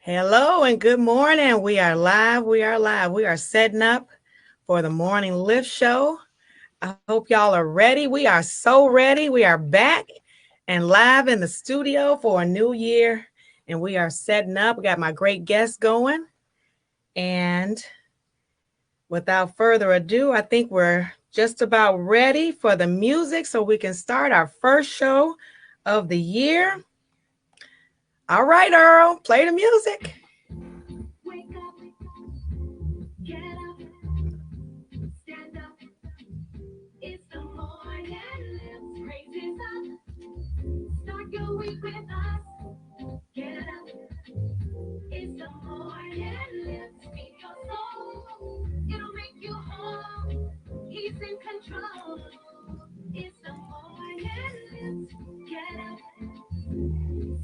Hello and good morning. We are live. We are live. We are setting up for the morning lift show. I hope y'all are ready. We are so ready. We are back and live in the studio for a new year. And we are setting up. We got my great guests going. And without further ado, I think we're just about ready for the music so we can start our first show of the year. All right, Earl, play the music. Wake up, get up, stand up. It's the morning lift. Praises up. Start your week with us. Get up. It's the morning lift. Feed your soul. It'll make you whole. He's in control. It's the morning lift. Get up.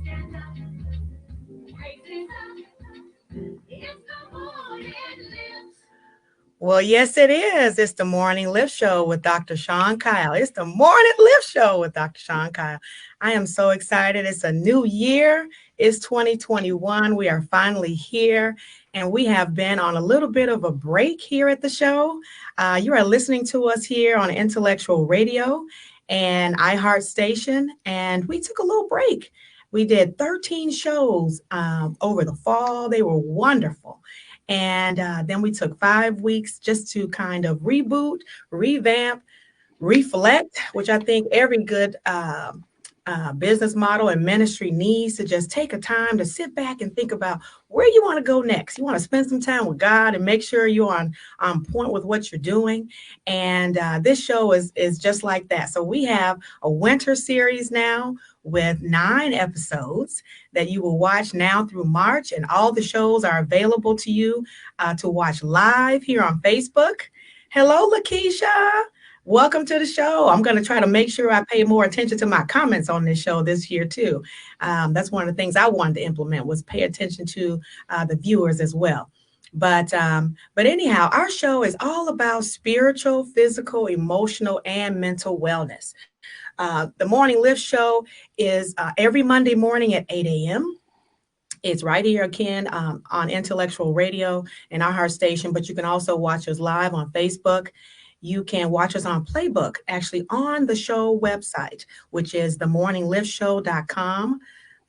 Stand up. Praises up. It's the morning lift. Well, yes, it is. It's the Morning Lift Show with Dr. Sean Kyle. It's the Morning Lift Show with Dr. Sean Kyle. I am so excited. It's a new year. It's 2021. We are finally here, and we have been on a little bit of a break here at the show. You are listening to us here on Intellectual Radio and iHeart Station, and we took a little break. We did 13 shows over the fall. They were wonderful. And then we took 5 weeks just to kind of reboot, revamp, reflect, which I think every good business model and ministry needs to just take a time to sit back and think about where you want to go next. You want to spend some time with God and make sure you're on point with what you're doing. And this show is just like that. So we have a winter series now with 9 episodes that you will watch now through March. And all the shows are available to you to watch live here on Facebook. Hello, Lakeisha. Welcome to the show. I'm going to try to make sure I pay more attention to my comments on this show this year too. That's one of the things I wanted to implement was pay attention to the viewers as well. But anyhow, our show is all about spiritual, physical, emotional, and mental wellness. The Morning Lift Show is every Monday morning at 8 a.m. It's right here again on Intellectual Radio and our heart station, but you can also watch us live on Facebook. You can watch us on Playbook, actually on the show website, which is themorningliftshow.com,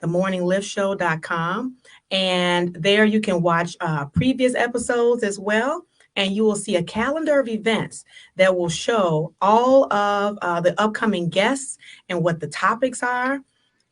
themorningliftshow.com. And there you can watch previous episodes as well. And you will see a calendar of events that will show all of the upcoming guests and what the topics are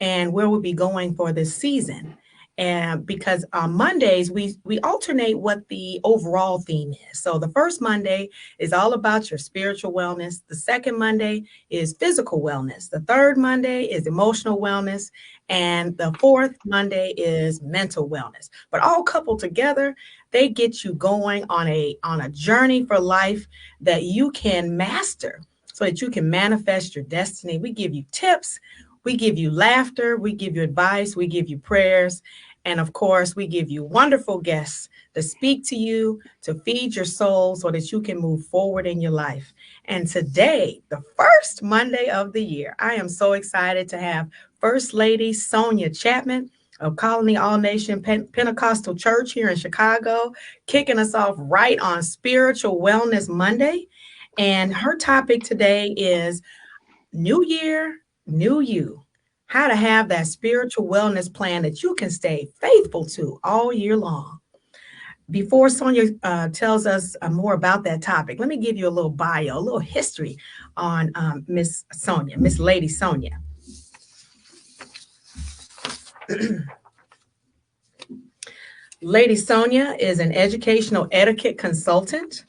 and where we'll be going for this season. And because on Mondays, we alternate what the overall theme is. So the first Monday is all about your spiritual wellness. The second Monday is physical wellness. The third Monday is emotional wellness. And the fourth Monday is mental wellness. But all coupled together, they get you going on a journey for life that you can master so that you can manifest your destiny. We give you tips. We give you laughter, we give you advice, we give you prayers, and of course, we give you wonderful guests to speak to you, to feed your soul so that you can move forward in your life. And today, the first Monday of the year, I am so excited to have First Lady Sonia Chapman of Colony All Nation Pentecostal Church here in Chicago, kicking us off right on Spiritual Wellness Monday. And her topic today is New Year, New You, how to have that spiritual wellness plan that you can stay faithful to all year long. Before Sonia tells us more about that topic, let me give you a little bio, a little history on Miss Sonia, Miss Lady Sonia. Lady Sonia is an educational etiquette consultant.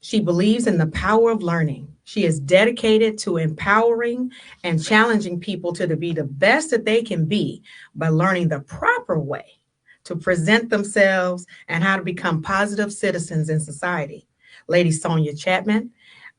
She believes in the power of learning. She is dedicated to empowering and challenging people to be the best that they can be by learning the proper way to present themselves and how to become positive citizens in society. Lady Sonia Chapman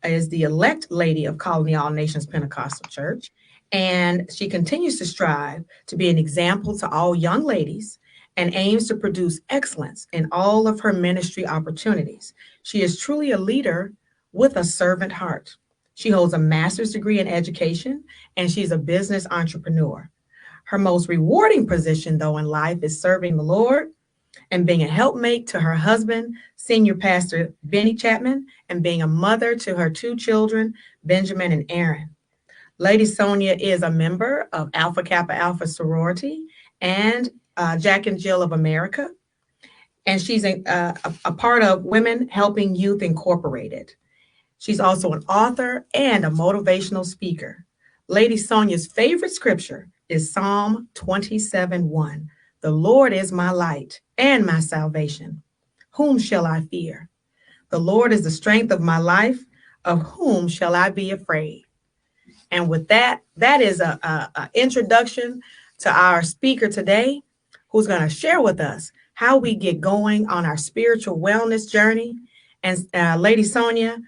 is the elect lady of Colony All Nations Pentecostal Church, and she continues to strive to be an example to all young ladies and aims to produce excellence in all of her ministry opportunities. She is truly a leader with a servant heart. She holds a master's degree in education, and she's a business entrepreneur. Her most rewarding position, though, in life is serving the Lord and being a helpmate to her husband, Senior Pastor Benny Chapman, and being a mother to her two children, Benjamin and Aaron. Lady Sonia is a member of Alpha Kappa Alpha sorority and Jack and Jill of America, and she's a part of Women Helping Youth Incorporated. She's also an author and a motivational speaker. Lady Sonia's favorite scripture is Psalm 27:1. The Lord is my light and my salvation. Whom shall I fear? The Lord is the strength of my life. Of whom shall I be afraid? And with that, that is a introduction to our speaker today, who's going to share with us how we get going on our spiritual wellness journey. And Lady Sonia,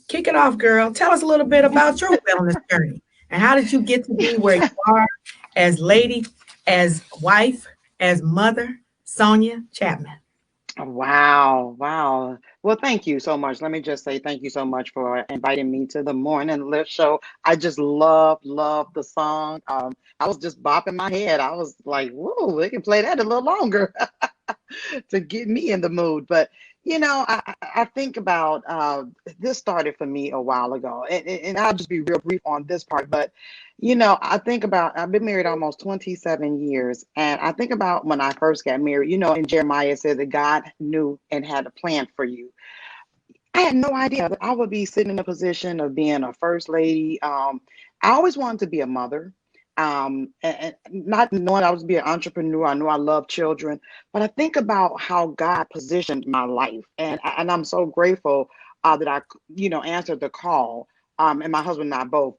kick it off, girl. Tell us a little bit about your wellness journey and how did you get to be where you are as lady, as wife, as mother, Sonia Chapman. Wow. Wow. Well, thank you so much. Let me just say thank you so much for inviting me to the Morning Lift Show. I just love the song. I was just bopping my head. I was like, whoa, they can play that a little longer to get me in the mood. But, I think about this started for me a while ago. And I'll just be real brief on this part. But I think about, I've been married almost 27 years. And I think about when I first got married, in Jeremiah it says that God knew and had a plan for you. I had no idea that I would be sitting in a position of being a first lady. I always wanted to be a mother. And not knowing I was be an entrepreneur, I know I love children, but I think about how God positioned my life, and I'm so grateful that I, answered the call. And my husband and I both,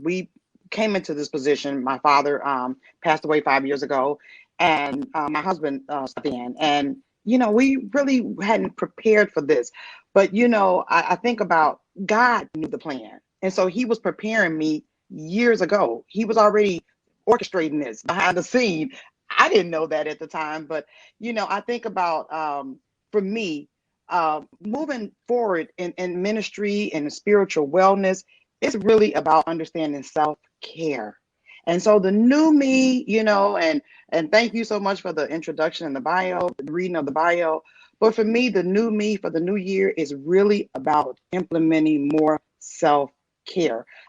we came into this position. My father passed away 5 years ago, and my husband stepped in, and we really hadn't prepared for this, but I think about God knew the plan, and so He was preparing me years ago. He was already orchestrating this behind the scene. I didn't know that at the time, but I think about for me, moving forward in ministry and spiritual wellness, it's really about understanding self-care. And so the new me, and thank you so much for the introduction and the bio, the reading of the bio. But for me, the new me for the new year is really about implementing more self-care.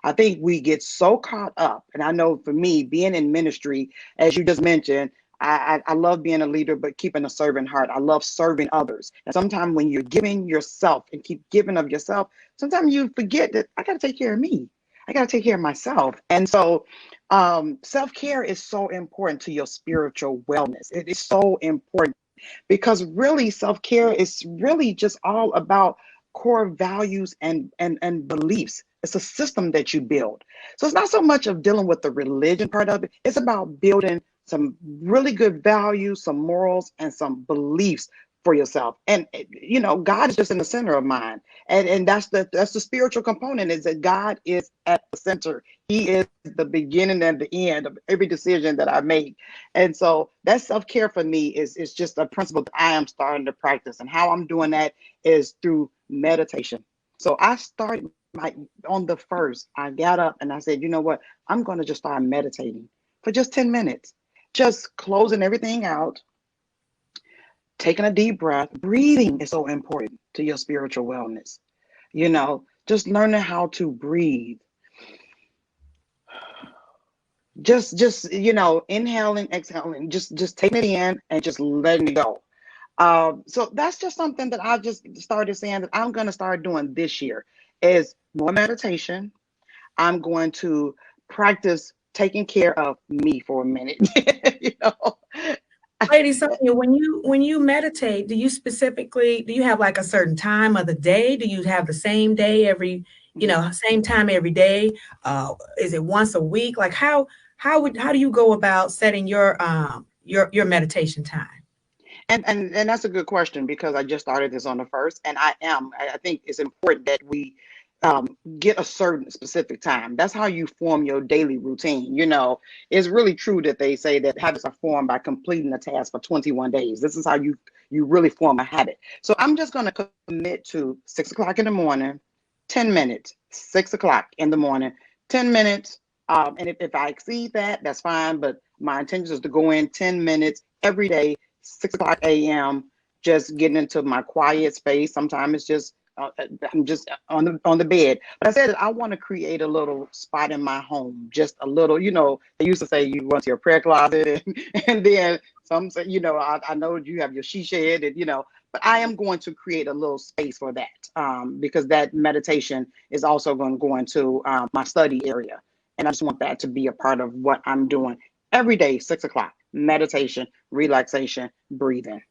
I think we get so caught up, and I know for me, being in ministry, as you just mentioned, I love being a leader, but keeping a servant heart. I love serving others. And sometimes when you're giving yourself and keep giving of yourself, sometimes you forget that I got to take care of me. I got to take care of myself. And so self-care is so important to your spiritual wellness. It is so important because really self-care is really just all about core values and beliefs. It's a system that you build. So it's not so much of dealing with the religion part of it. It's about building some really good values, some morals, and some beliefs for yourself. And God is just in the center of mine. And that's the spiritual component, is that God is at the center. He is the beginning and the end of every decision that I make. And so that self-care for me is just a principle that I am starting to practice. And how I'm doing that is through meditation. So I started on the first, I got up and I said, you know what? I'm going to just start meditating for just 10 minutes, just closing everything out, taking a deep breath. Breathing is so important to your spiritual wellness. Just learning how to breathe. Just inhaling, exhaling, just taking it in and just letting it go. So that's just something that I just started saying that I'm going to start doing this year is more meditation. I'm going to practice taking care of me for a minute. you know. Lady Sonia, when you meditate, do you have like a certain time of the day? Do you have the same day every, same time every day? Is it once a week? Like how do you go about setting your meditation time? And that's a good question because I just started this on the first, and I think it's important that we get a certain specific time. That's how you form your daily routine. It's really true that they say that habits are formed by completing a task for 21 days. This is how you really form a habit. So I'm just going to commit to 6 o'clock in the morning, 10 minutes, 6 o'clock in the morning, 10 minutes. And if I exceed that, that's fine. But My intention is to go in 10 minutes every day, 6 o'clock a.m., just getting into my quiet space. Sometimes it's just I'm just on the bed. But I said that I want to create a little spot in my home, just a little. They used to say you went to your prayer closet, and then some say, I know you have your she shed, and but I am going to create a little space for that, because that meditation is also going to go into my study area, and I just want that to be a part of what I'm doing every day, 6 o'clock. Meditation, relaxation, breathing.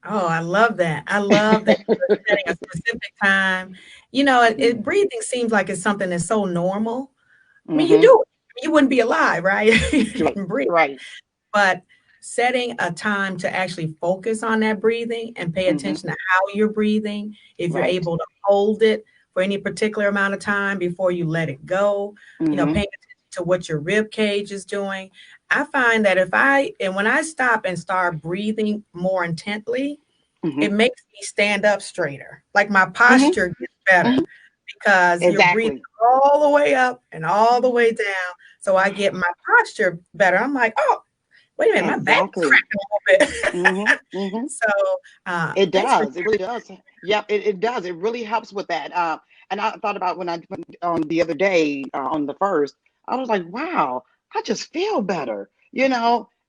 Oh, I love that. I love that you're setting a specific time. Breathing seems like it's something that's so normal. I mean, you Mm-hmm. do it. You wouldn't be alive, right? You Right, didn't breathe. right. But setting a time to actually focus on that breathing and pay Mm-hmm. attention to how you're breathing, if you're Right. able to hold it for any particular amount of time before you let it go, Mm-hmm. paying attention to what your rib cage is doing. I find that when I stop and start breathing more intently, Mm-hmm. it makes me stand up straighter. Like my Mm-hmm. posture gets better Mm-hmm. because you're breathing Exactly. all the way up and all the way down. So I get my posture better. I'm like, oh, wait a minute, my back is Exactly. cracking a little bit. Mm-hmm. Mm-hmm. So It thanks for does. It really does. Yep, it does. It really helps with that. And I thought about when I went on the other day on the first, I was like, wow, I just feel better.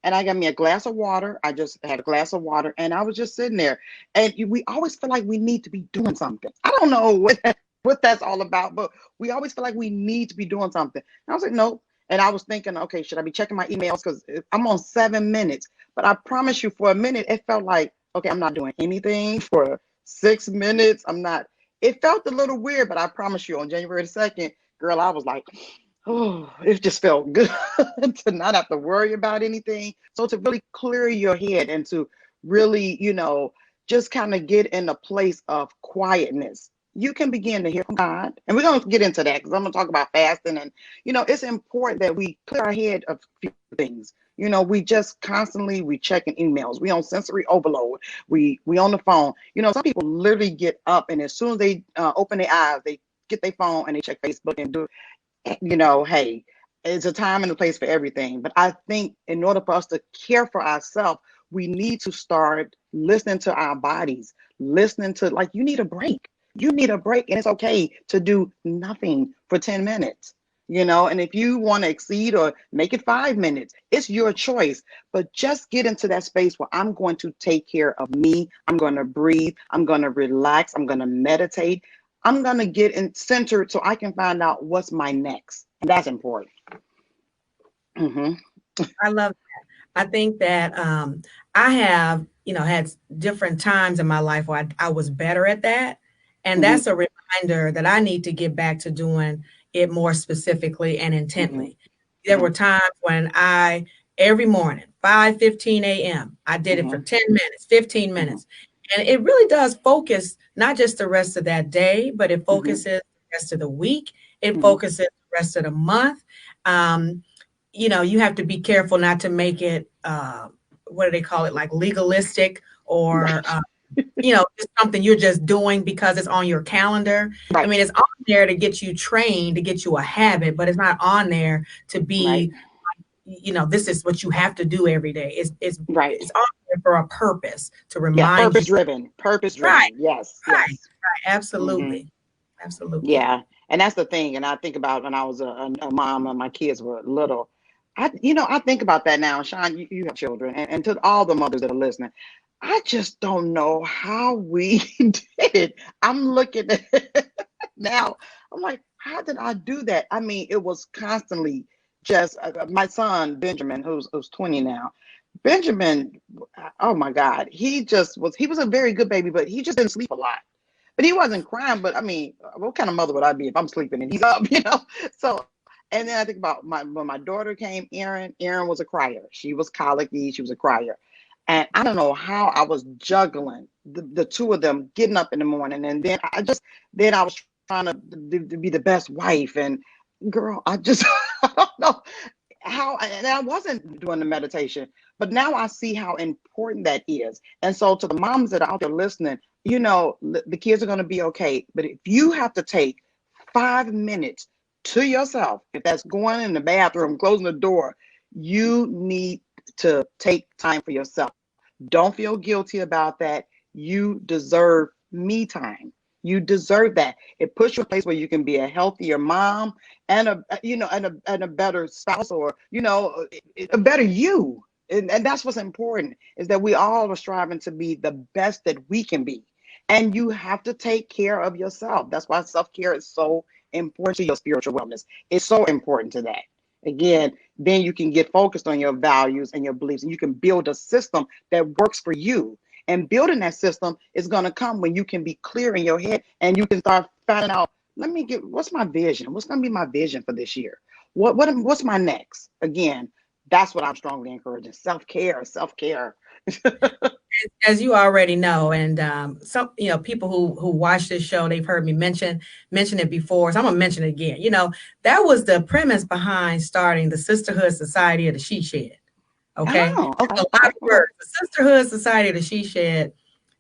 And I got me a glass of water. I just had a glass of water, and I was just sitting there. And we always feel like we need to be doing something. I don't know what that's all about, but we always feel like we need to be doing something. And I was like, nope. And I was thinking, okay, should I be checking my emails? Because I'm on 7 minutes. But I promise you, for a minute, it felt like, okay, I'm not doing anything for 6 minutes. I'm not. It felt a little weird, but I promise you, on January the 2nd, girl, I was like, oh, it just felt good to not have to worry about anything. So to really clear your head and to really, just kind of get in a place of quietness, you can begin to hear from God. And we're going to get into that because I'm going to talk about fasting. And, it's important that we clear our head of a few things. We just constantly we checking emails. We on sensory overload. We on the phone. Some people literally get up, and as soon as they open their eyes, they get their phone and they check Facebook and do. Hey, it's a time and a place for everything. But I think in order for us to care for ourselves, we need to start listening to our bodies, listening to, like, you need a break. You need a break, and it's okay to do nothing for 10 minutes. And if you want to exceed or make it 5 minutes, it's your choice. But just get into that space where I'm going to take care of me. I'm going to breathe. I'm going to relax. I'm going to meditate. I'm going to get in centered so I can find out what's my next. And that's important. Mm-hmm. I love that. I think that I have, had different times in my life where I was better at that. And Mm-hmm. that's a reminder that I need to get back to doing it more specifically and Mm-hmm. intently. There were times when every morning, 5:15 a.m., I did it for Mm-hmm. 10 minutes, 15 Mm-hmm. minutes. And it really does focus not just the rest of that day, but it Mm-hmm. focuses the rest of the week. It Mm-hmm. focuses the rest of the month. Um, you have to be careful not to make it, what do they call it, like legalistic or, Right. just something you're just doing because it's on your calendar. I Right. mean, it's on there to get you trained, to get you a habit, but it's not on there to Right. be, this is what you have to do every day. Right. It's on there for a purpose to Yeah. remind you. Purpose driven. Purpose Right, driven. Yes. right, Yes. right. Mm-hmm. Absolutely. Absolutely. Yeah, and that's the thing. And I think about when I was a mom and my kids were little. I think about that now. Sean, you have children, and to all the mothers that are listening, I just don't know how we did it. I'm looking at it now. I'm like, how did I do that? I mean, it was constantly just my son Benjamin, who's 20 now. Benjamin, oh my God, he was a very good baby, but he just didn't sleep a lot. But he wasn't crying. But I mean, what kind of mother would I be if I'm sleeping and he's up, So, and then I think about when my daughter came, Erin. Erin was a crier. She was colicky. She was a crier. And I don't know how I was juggling the two of them getting up in the morning. And then I was trying to be the best wife. And girl, I just, I don't know how, and I wasn't doing the meditation, but now I see how important that is. And so to the moms that are out there listening, the kids are going to be okay. But if you have to take 5 minutes to yourself, if that's going in the bathroom, closing the door, You need to take time for yourself. Don't feel guilty about that. You deserve me time. You deserve that. It puts you in a place where you can be a healthier mom and a better spouse, or a better you. And that's what's important, is that we all are striving to be the best that we can be. And you have to take care of yourself. That's why self-care is so important to your spiritual wellness. It's so important to that. Again, then you can get focused on your values and your beliefs, and you can build a system that works for you. And building that system is going to come when you can be clear in your head, and you can start finding out, what's my vision? What's going to be my vision for this year? What's my next? Again, that's what I'm strongly encouraging. Self-care, self-care. As you already know, and some people who watch this show, they've heard me mention it before, so I'm gonna mention it again. That was the premise behind starting the Sisterhood Society of the She Shed. Okay, Oh, okay. a lot of words. The Sisterhood Society of the She Shed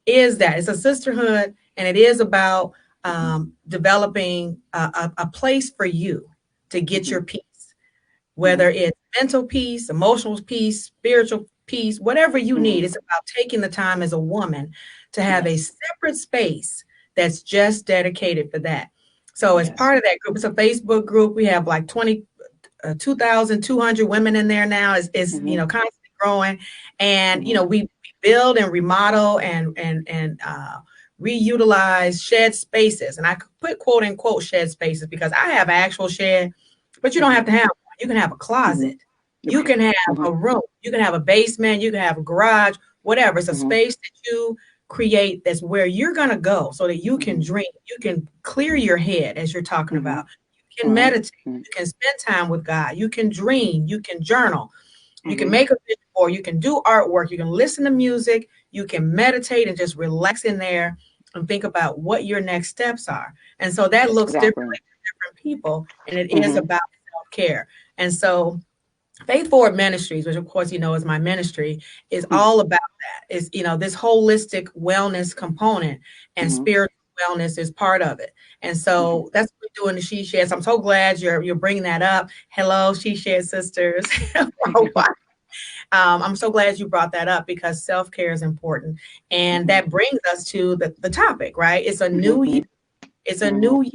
is that it's a sisterhood, and it is about developing a place for you to get your peace, whether it's mental peace, emotional peace, spiritual peace, whatever you need. It's about taking the time as a woman to have a separate space that's just dedicated for that. So as part of that group, it's a Facebook group. We have like 2,200 women in there now. Is constantly growing, and we build and remodel and reutilize shed spaces. And I put quote unquote shed spaces because I have an actual shed, but you don't have to have one. You can have a closet. You can have a room, you can have a basement, you can have a garage, whatever. It's a space that you create that's where you're going to go so that you can dream, you can clear your head, as you're talking about. You can meditate, you can spend time with God, you can dream, you can journal, you can make a vision board, you can do artwork, you can listen to music, you can meditate and just relax in there and think about what your next steps are. And so that looks differently to different people, and it is about self-care. And so Faith Forward Ministries, which of course, is my ministry, is all about that. Is, this holistic wellness component, and spiritual wellness is part of it. And so that's what we're doing the She Shed. So I'm so glad you're bringing that up. Hello, She Shed sisters. I'm so glad you brought that up, because self-care is important. And that brings us to the topic, right? It's a new year. It's a new year.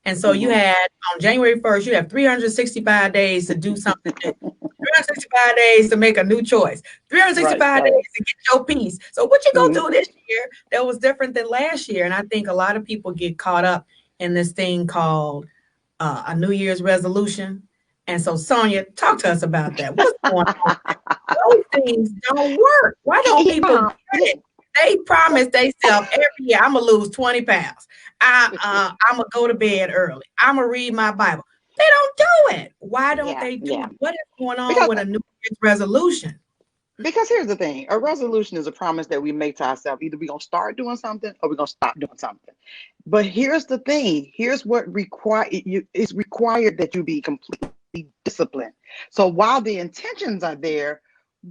And so you had, on January 1st, you have 365 days to do something new. 365 days to make a new choice. 365 days to get your peace. So what you gonna do this year that was different than last year? And I think a lot of people get caught up in this thing called a New Year's resolution. And so, Sonia, talk to us about that. What's going on? Those things don't work. Why don't people get it? They promise themselves every year, I'm gonna lose 20 pounds. I'm gonna go to bed early. I'm gonna read my Bible. They don't do it. Why don't they do it? What is going on with a New Year's resolution? Because here's the thing: a resolution is a promise that we make to ourselves. Either we're gonna start doing something or we're gonna stop doing something. But here's the thing: here's what it's required that you be completely disciplined. So while the intentions are there,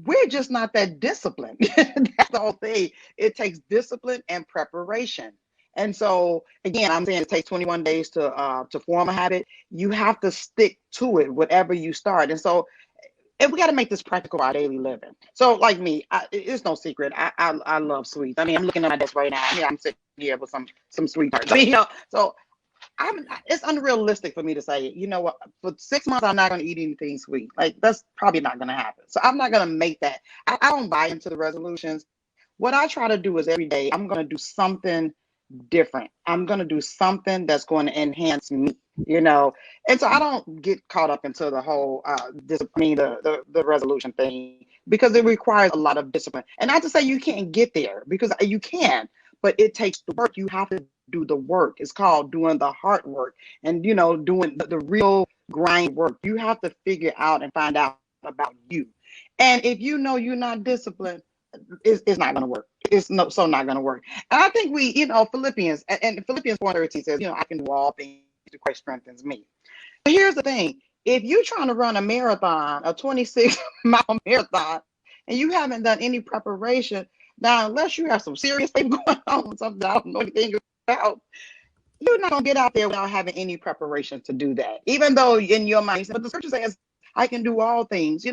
we're just not that disciplined. That's the whole thing. It takes discipline and preparation. And so again, I'm saying it takes 21 days to form a habit. You have to stick to it, whatever you start. And so, and we got to make this practical for our daily living. So like me, it's no secret. I love sweets. I mean, I'm looking at my desk right now. I'm sitting here with some sweet tarts. So it's unrealistic for me to say, you know what, for 6 months, I'm not going to eat anything sweet. Like, that's probably not going to happen. So I'm not going to make that. I don't buy into the resolutions. What I try to do is every day, I'm going to do something different. I'm going to do something that's going to enhance me, and so I don't get caught up into the whole the resolution thing, because it requires a lot of discipline. And not to say you can't get there, because you can, but it takes the work. You have to do the work. It's called doing the hard work, and doing the real grind work. You have to figure out and find out about you. And if you're not disciplined, it's not going to work. It's not going to work. And I think Philippians 4:13 says, I can do all things through Christ strengthens me. But here's the thing: if you're trying to run a marathon, a 26-mile marathon, and you haven't done any preparation, now unless you have some serious thing going on, something I don't know anything about, you're not going to get out there without having any preparation to do that. Even though in your mind, but the scripture says, I can do all things,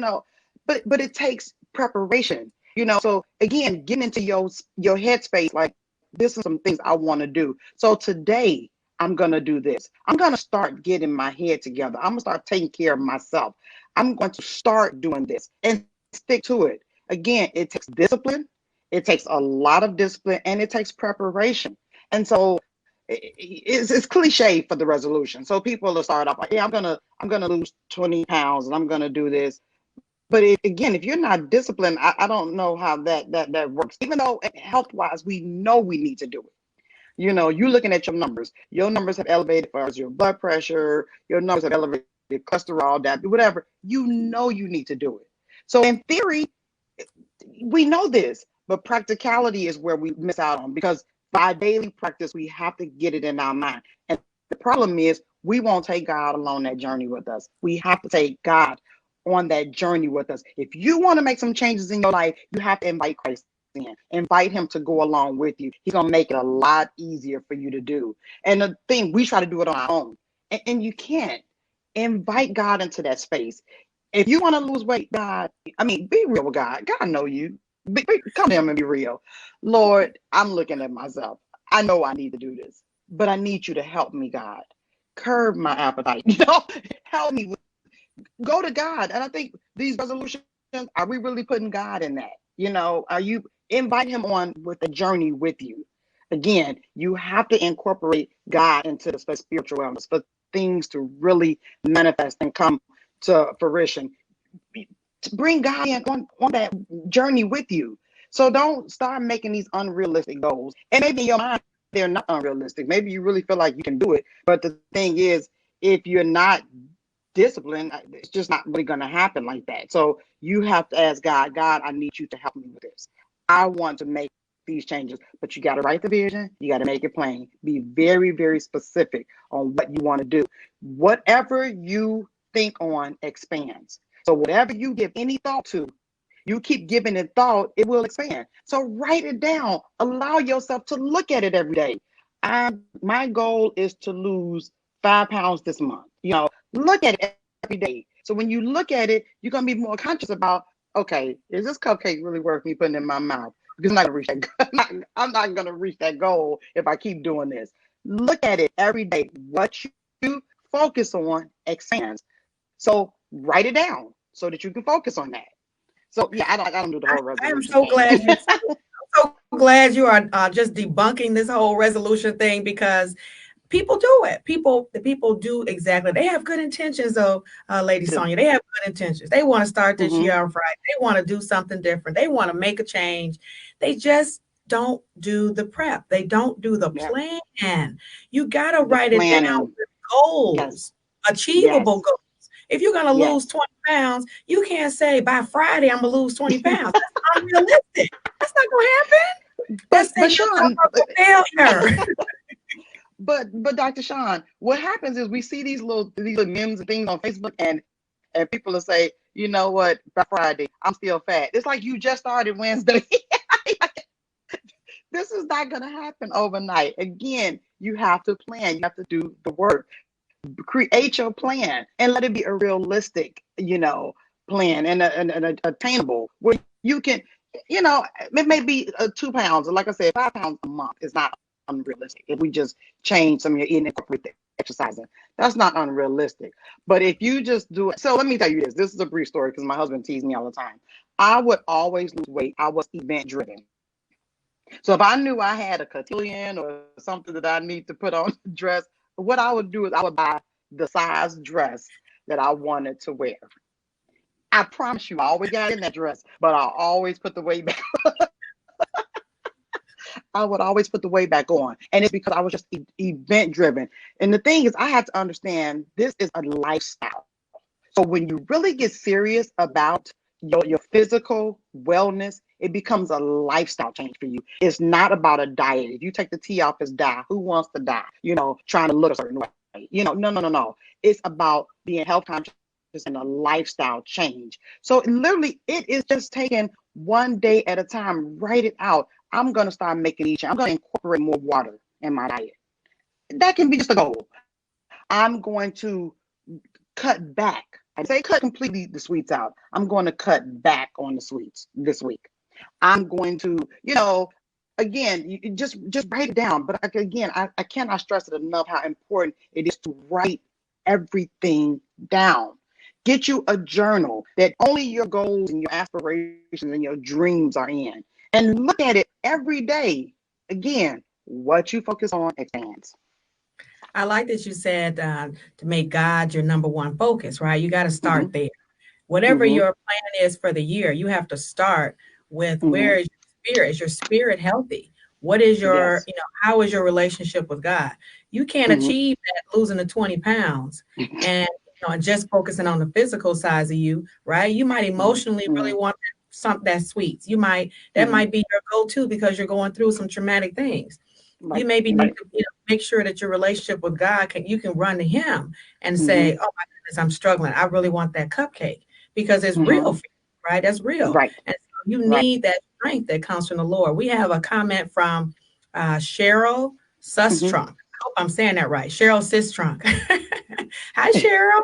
but it takes preparation, So again, getting into your headspace, like this is some things I want to do. So today I'm gonna do this. I'm gonna start getting my head together. I'm gonna start taking care of myself. I'm going to start doing this and stick to it. Again, it takes discipline. It takes a lot of discipline and it takes preparation. And so it's cliche for the resolution. So people will start off like, yeah, I'm gonna lose 20 pounds and I'm gonna do this. But again, if you're not disciplined, I don't know how that works. Even though health wise, we know we need to do it. You're looking at your numbers. Your numbers have elevated as far as your blood pressure. Your numbers have elevated cholesterol, diabetes, whatever. You know you need to do it. So in theory, we know this, but practicality is where we miss out on, because by daily practice, we have to get it in our mind. And the problem is we won't take God along that journey with us. We have to take God on that journey with us. If you want to make some changes in your life, you have to invite Christ in. Invite him to go along with you. He's going to make it a lot easier for you to do. And the thing, we try to do it on our own. And you can't. Invite God into that space. If you want to lose weight, be real with God. God know you. Come to him and be real. Lord, I'm looking at myself. I know I need to do this, but I need you to help me, God. Curb my appetite. Help me. Go to God. And I think these resolutions, are we really putting God in that? Are you invite him on with the journey with you? Again, you have to incorporate God into the spiritual wellness for things to really manifest and come to fruition. To bring God in on that journey with you. So don't start making these unrealistic goals. And maybe in your mind, they're not unrealistic. Maybe you really feel like you can do it. But the thing is, if you're not disciplined, it's just not really going to happen like that. So you have to ask God, I need you to help me with this. I want to make these changes, but you got to write the vision. You got to make it plain. Be very, very specific on what you want to do. Whatever you think on expands. So whatever you give any thought to, you keep giving it thought, it will expand. So write it down. Allow yourself to look at it every day. My goal is to lose 5 pounds this month. Look at it every day. So when you look at it, you're going to be more conscious about, okay, is this cupcake really worth me putting in my mouth? Because I'm not going to reach that goal if I keep doing this. Look at it every day. What you focus on expands. So write it down so that you can focus on that. So yeah, I don't do the whole resolution. I'm so glad you are just debunking this whole resolution thing, because people do it. People do exactly. They have good intentions, though, Lady Sonia. They have good intentions. They want to start this year on Friday. They want to do something different. They want to make a change. They just don't do the prep. They don't do the plan. You got to write it down with goals, achievable goals. If you're going to lose 20 pounds, you can't say by Friday I'm going to lose 20 pounds. That's unrealistic. That's not going to happen. But Sean, failure. But Dr. Sean, what happens is we see these little memes and things on Facebook, and people will say, you know what, by Friday I'm still fat. It's like you just started Wednesday. This is not going to happen overnight. Again, you have to plan. You have to do the work. Create your plan and let it be a realistic, plan and attainable, where you can, it may be 2 pounds, or like I said, 5 pounds a month is not unrealistic. If we just change some of your eating and incorporate the exercising, that's not unrealistic. But if you just do it, so let me tell you this. This is a brief story because my husband teased me all the time. I would always lose weight. I was event driven. So if I knew I had a cotillion or something that I need to put on a dress, what I would do is I would buy the size dress that I wanted to wear. I promise you, I always got in that dress, but I always put the weight back. I would always put the weight back on. And it's because I was just event driven. And the thing is, I have to understand this is a lifestyle. So when you really get serious about your physical wellness, it becomes a lifestyle change for you. It's not about a diet. If you take the T off, it's die. Who wants to die? Trying to look a certain way. No. It's about being health conscious and a lifestyle change. So literally, it is just taking one day at a time. Write it out. I'm going to start making each. I'm going to incorporate more water in my diet. That can be just a goal. I'm going to cut back. I say cut completely the sweets out. I'm going to cut back on the sweets this week. I'm going to, again, you just write it down. But again, I cannot stress it enough how important it is to write everything down. Get you a journal that only your goals and your aspirations and your dreams are in. And look at it every day. Again, what you focus on expands. I like that you said to make God your number one focus, right? You got to start there. Whatever Mm-hmm. your plan is for the year, you have to start with Mm-hmm. where is your spirit? Is your spirit healthy? What is your, Yes. how is your relationship with God? You can't Mm-hmm. achieve that losing the 20 pounds and just focusing on the physical size of you, right? You might emotionally really want something that sweets. That might be your go-to because you're going through some traumatic things. Right. You maybe need Right. to make sure that your relationship with God you can run to Him and Mm-hmm. say, "Oh my goodness, I'm struggling. I really want that cupcake," because it's real for you, right? That's real, Right. and so you Right. need that strength that comes from the Lord. We have a comment from Cheryl Sustrunk. I hope I'm saying that right. Cheryl Sistrunk. Hi, Cheryl.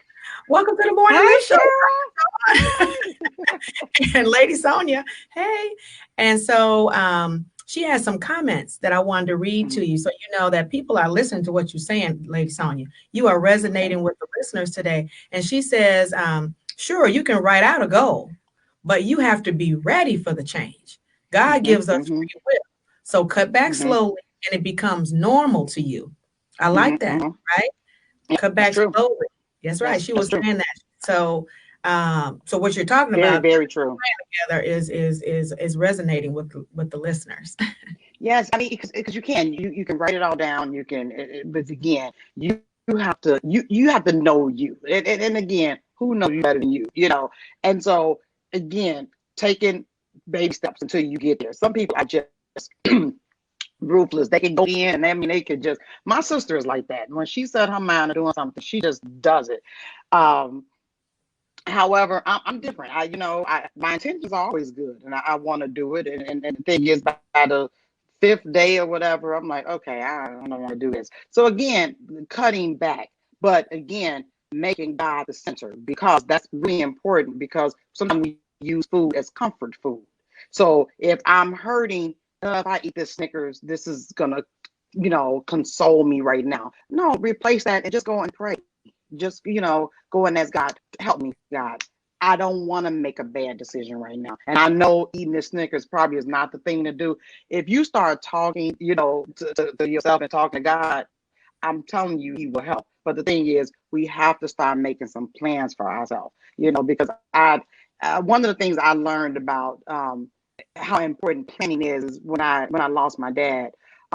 Welcome to the Morning Lift Show. And Lady Sonia, hey. And so she has some comments that I wanted to read to you so you know that people are listening to what you're saying, Lady Sonia. You are resonating with the listeners today. And she says, sure, you can write out a goal, but you have to be ready for the change. God gives us free will. So cut back slowly and it becomes normal to you. I like that, right? Cut back slowly. That's right. She was saying that. So so what you're talking very, about very true together is resonating with the listeners. Yes, I mean, because you can write it all down. You can, but again, you have to you have to know you, and again, who knows you better than you, And so again, taking baby steps until you get there. Some people are just ruthless. They can go in, and I mean, they could just. My sister is like that. When she set her mind to doing something, she just does it. However, I'm different. My intentions are always good, and I want to do it. And the thing is, by the fifth day or whatever, I'm like, okay, I don't want to do this. So again, cutting back, but again, making God the center, because that's really important. Because sometimes we use food as comfort food. So if I'm hurting, if I eat this Snickers, this is gonna, console me right now. No, replace that and just go and pray. Just, go and ask God, help me, God. I don't want to make a bad decision right now. And I know eating the Snickers probably is not the thing to do. If you start talking, to yourself and talking to God, I'm telling you, He will help. But the thing is, we have to start making some plans for ourselves, because one of the things I learned about how important planning is when I lost my dad.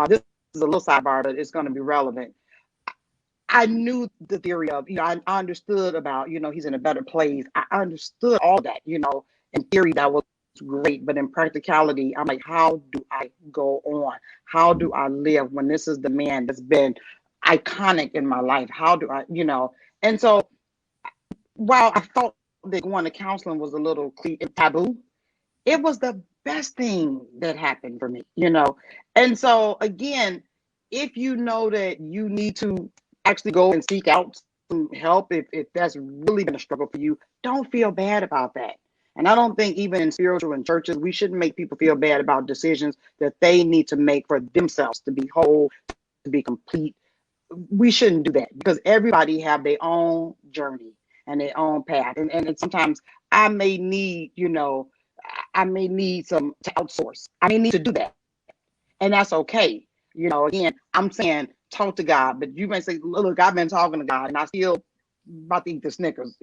This is a little sidebar, but it's going to be relevant. I knew the theory of, I understood about, he's in a better place. I understood all that, in theory that was great. But in practicality, I'm like, how do I go on? How do I live when this is the man that's been iconic in my life? How do I, And so while I thought that going to counseling was a little taboo, it was the best thing that happened for me, And so again, if you know that you need to actually go and seek out some help, if that's really been a struggle for you, don't feel bad about that. And I don't think even in spiritual and churches, we shouldn't make people feel bad about decisions that they need to make for themselves to be whole, to be complete. We shouldn't do that, because everybody have their own journey and their own path. And sometimes I may need, some to outsource. I may need to do that. And that's okay. Again, I'm saying talk to God, but you may say, look, I've been talking to God and I still about to eat the Snickers,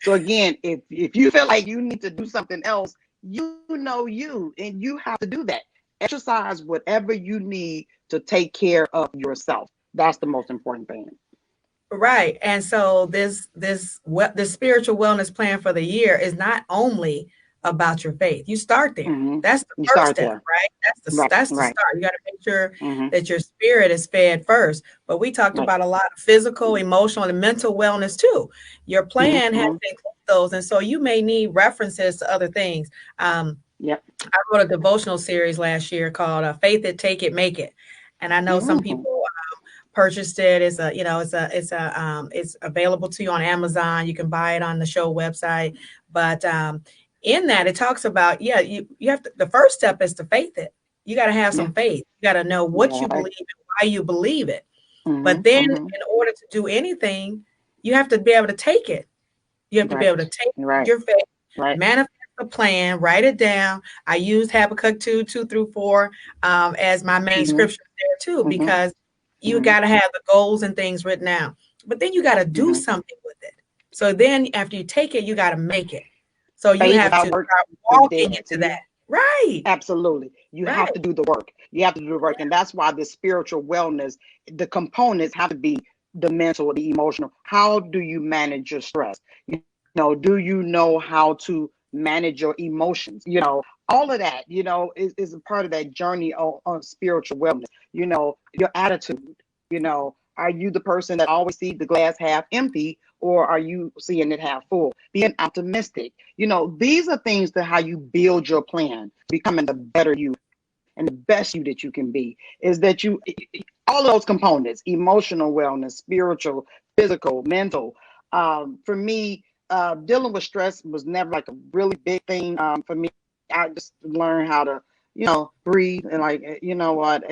So again, if you feel like you need to do something else, you and you have to do that. Exercise whatever you need to take care of yourself. That's the most important thing. Right. And so this spiritual wellness plan for the year is not only about your faith. You start there. That's the first step, right? That's the start. You got to make sure that your spirit is fed first. But we talked about a lot of physical, emotional, and mental wellness too. Your plan has to include those. And so you may need references to other things. I wrote a devotional series last year called Faith It, Take It, Make It. And I know some people purchased it. It's available to you on Amazon. You can buy it on the show website. But in that, it talks about, yeah, you have to, the first step is to faith it. You got to have Yeah. some faith. You got to know what Yeah. you believe and why you believe it. Mm-hmm. But then Mm-hmm. in order to do anything, you have to be able to take it. You have to be able to Right. take Right. your faith, Right. manifest the plan, write it down. I use Habakkuk 2:2-4 as my main Mm-hmm. scripture there too, Mm-hmm. because you Mm-hmm. got to have the goals and things written down. But then you got to do Mm-hmm. something with it. So then after you take it, you got to make it. So you Faith have to without work start is walking dead. into So you that. Right. absolutely, you have Right. to do the work. You have to do the work, and that's why the spiritual wellness, the components have to be the mental, the emotional. How do you manage your stress? Do you know how to manage your emotions? All of that, is a part of that journey on spiritual wellness. Your attitude. Are you the person that always sees the glass half empty, or are you seeing it half full? Being optimistic. These are things to how you build your plan, becoming the better you and the best you that you can be. Is that all of those components: emotional wellness, spiritual, physical, mental. For me, dealing with stress was never like a really big thing for me. I just learned how to, breathe, and like, what,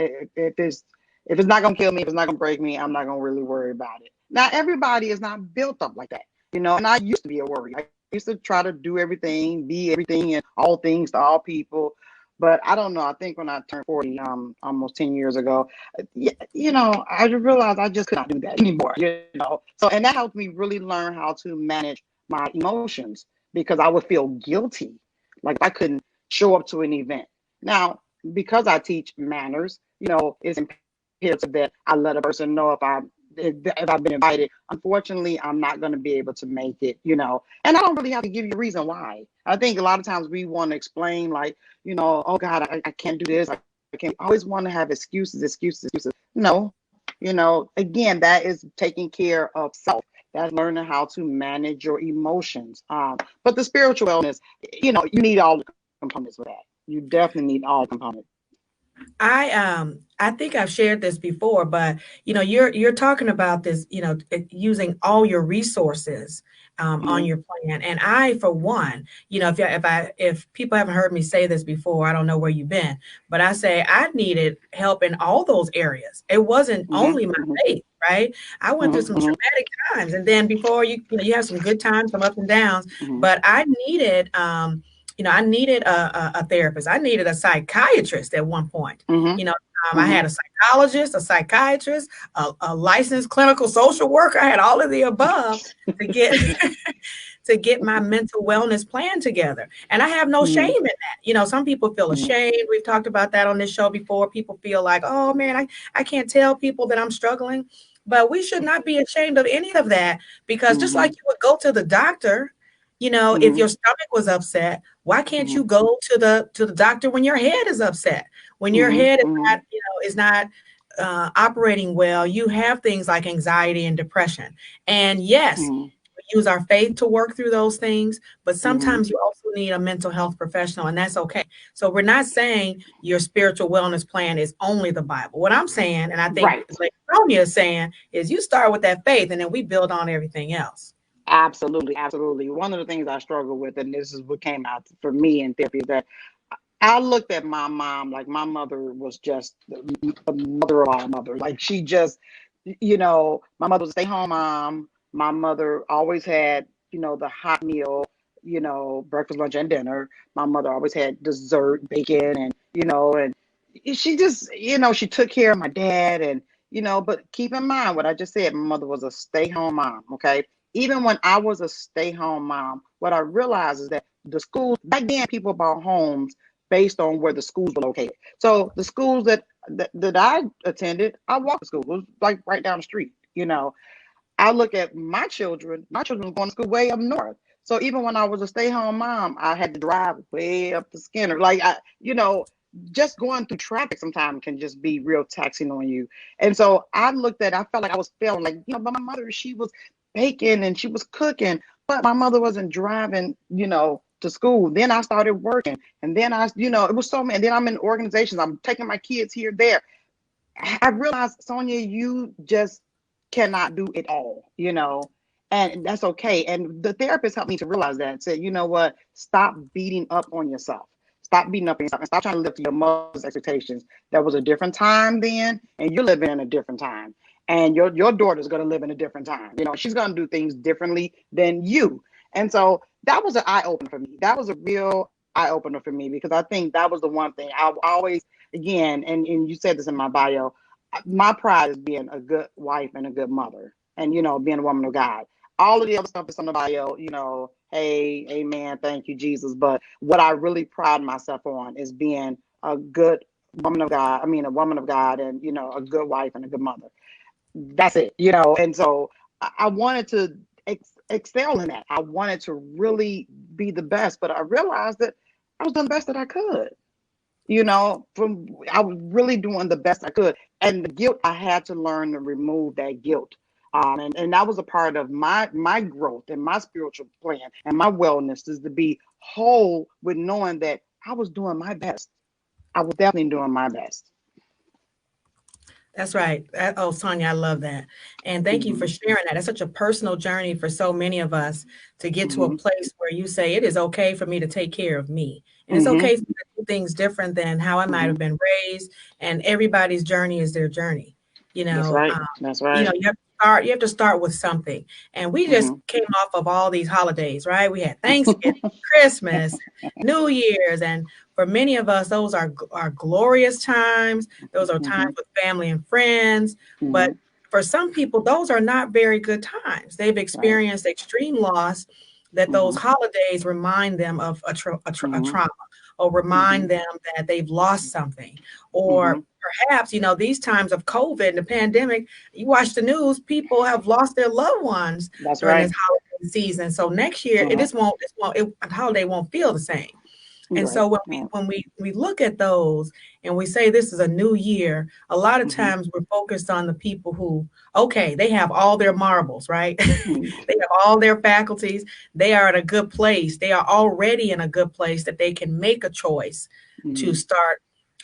if it's not gonna kill me, if it's not gonna break me, I'm not gonna really worry about it. Now, everybody is not built up like that, and I used to be a worry. I used to try to do everything, be everything, and all things to all people. But I don't know. I think when I turned 40, almost 10 years ago, I just realized I just could not do that anymore. So, and that helped me really learn how to manage my emotions, because I would feel guilty, like I couldn't show up to an event. Now, because I teach manners, it's imperative that I let a person know if I've been invited. Unfortunately, I'm not going to be able to make it. And I don't really have to give you a reason why. I think a lot of times we want to explain, like, oh God, I can't do this. I can't. I always want to have excuses, excuses, excuses. No, again, that is taking care of self. That's learning how to manage your emotions. But the spiritual wellness, you need all the components of that. You definitely need all components. I think I've shared this before, but you're talking about this, using all your resources on Mm-hmm. your plan. And I, for one, if people haven't heard me say this before, I don't know where you've been, but I say I needed help in all those areas. It wasn't only my Mm-hmm. faith, right? I went through some Mm-hmm. traumatic times, and then before you have some good times, some ups and downs, Mm-hmm. but I needed. I needed a therapist. I needed a psychiatrist at one point. Mm-hmm. You know, I Mm-hmm. had a psychologist, a psychiatrist, a licensed clinical social worker. I had all of the above to get to get my mental wellness plan together. And I have no shame Mm-hmm. in that. Some people feel Mm-hmm. ashamed. We've talked about that on this show before. People feel like, oh man, I can't tell people that I'm struggling. But we should not be ashamed of any of that, because just like Mm-hmm. you would go to the doctor, if Mm-hmm. your stomach was upset, why can't Mm-hmm. you go to the doctor when your head is upset? When your Mm-hmm. head is Mm-hmm. not operating well, you have things like anxiety and depression. And yes, Mm-hmm. we use our faith to work through those things, but Mm-hmm. sometimes you also need a mental health professional, and that's okay. So we're not saying your spiritual wellness plan is only the Bible. What I'm saying, and I think Right. like Sonia is saying, is you start with that faith and then we build on everything else. Absolutely. Absolutely. One of the things I struggle with, and this is what came out for me in therapy, is that I looked at my mom like my mother was just the mother of all mothers. Like, she just, my mother was a stay-home mom. My mother always had, the hot meal, breakfast, lunch, and dinner. My mother always had dessert, bacon, and she just, she took care of my dad. And, but keep in mind what I just said, my mother was a stay-home mom, okay? Even when I was a stay-home mom, what I realized is that the schools, back then, people bought homes based on where the schools were located. So the schools that I attended, I walked to school. It was like right down the street. I look at my children were going to school way up north. So even when I was a stay-home mom, I had to drive way up to Skinner. Like, just going through traffic sometimes can just be real taxing on you. And so I felt like I was failing. Like, but my mother, she was baking and she was cooking, but my mother wasn't driving, to school. Then I started working. And then it was so many. And then I'm in organizations. I'm taking my kids here, there. I realized, Sonia, you just cannot do it all, and that's okay. And the therapist helped me to realize that, said, you know what, stop beating up on yourself. Stop beating up on yourself and stop trying to live to your mother's expectations. There was a different time then, and you're living in a different time. And your daughter's going to live in a different time. She's going to do things differently than you. And so that was an eye opener for me. That was a real eye opener for me, because I think that was the one thing I always, again, and you said this in my bio, my pride is being a good wife and a good mother, and being a woman of God. All of the other stuff is on the bio, hey, amen, thank you, Jesus. But what I really pride myself on is being a good woman of God. I mean, a woman of God, and a good wife and a good mother. That's it, And so I wanted to excel in that. I wanted to really be the best, but I realized that I was doing the best that I could. I was really doing the best I could. And the guilt, I had to learn to remove that guilt. And that was a part of my growth and my spiritual plan and my wellness, is to be whole with knowing that I was doing my best. I was definitely doing my best. That's right. Oh, Sonia, I love that. And thank you for sharing that. It's such a personal journey for so many of us to get to a place where you say it is okay for me to take care of me. And it's okay to do things different than how I might have been raised. And everybody's journey is their journey. That's right. That's right. You have to start with something. And we just came off of all these holidays, right? We had Thanksgiving, Christmas, New Year's, and for many of us, those are glorious times. Those are times with family and friends. But for some people, those are not very good times. They've experienced extreme loss, that those holidays remind them of a trauma, or remind them that they've lost something. Or perhaps, these times of COVID and the pandemic, you watch the news, people have lost their loved ones during this holiday season. So next year, the holiday won't feel the same. And so when we look at those and we say this is a new year, a lot of times we're focused on the people who, okay, they have all their marbles, right? They have all their faculties. They are in a good place. They are already in a good place that they can make a choice to start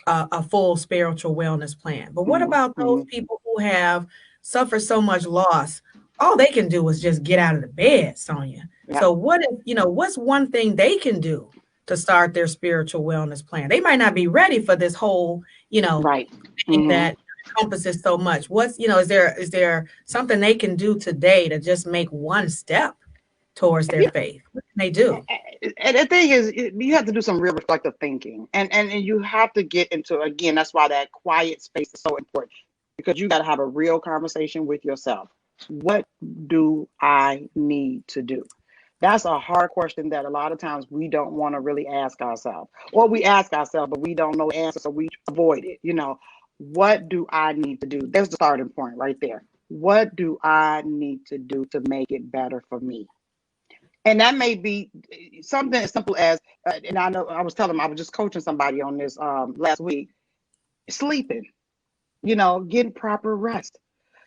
a full spiritual wellness plan. But what about those people who have suffered so much loss? All they can do is just get out of the bed, Sonia. Yeah. So what if, what's one thing they can do to start their spiritual wellness plan? They might not be ready for this whole, thing that encompasses so much. What's, is there something they can do today to just make one step towards their faith? What can they do? And the thing is, you have to do some real reflective thinking, and you have to get into, again, that's why that quiet space is so important, because you got to have a real conversation with yourself. What do I need to do? That's a hard question that a lot of times we don't want to really ask ourselves. Or we ask ourselves, but we don't know the answer, so we avoid it. What do I need to do? There's the starting point right there. What do I need to do to make it better for me? And that may be something as simple as, and I know I was just coaching somebody on this last week, sleeping, getting proper rest.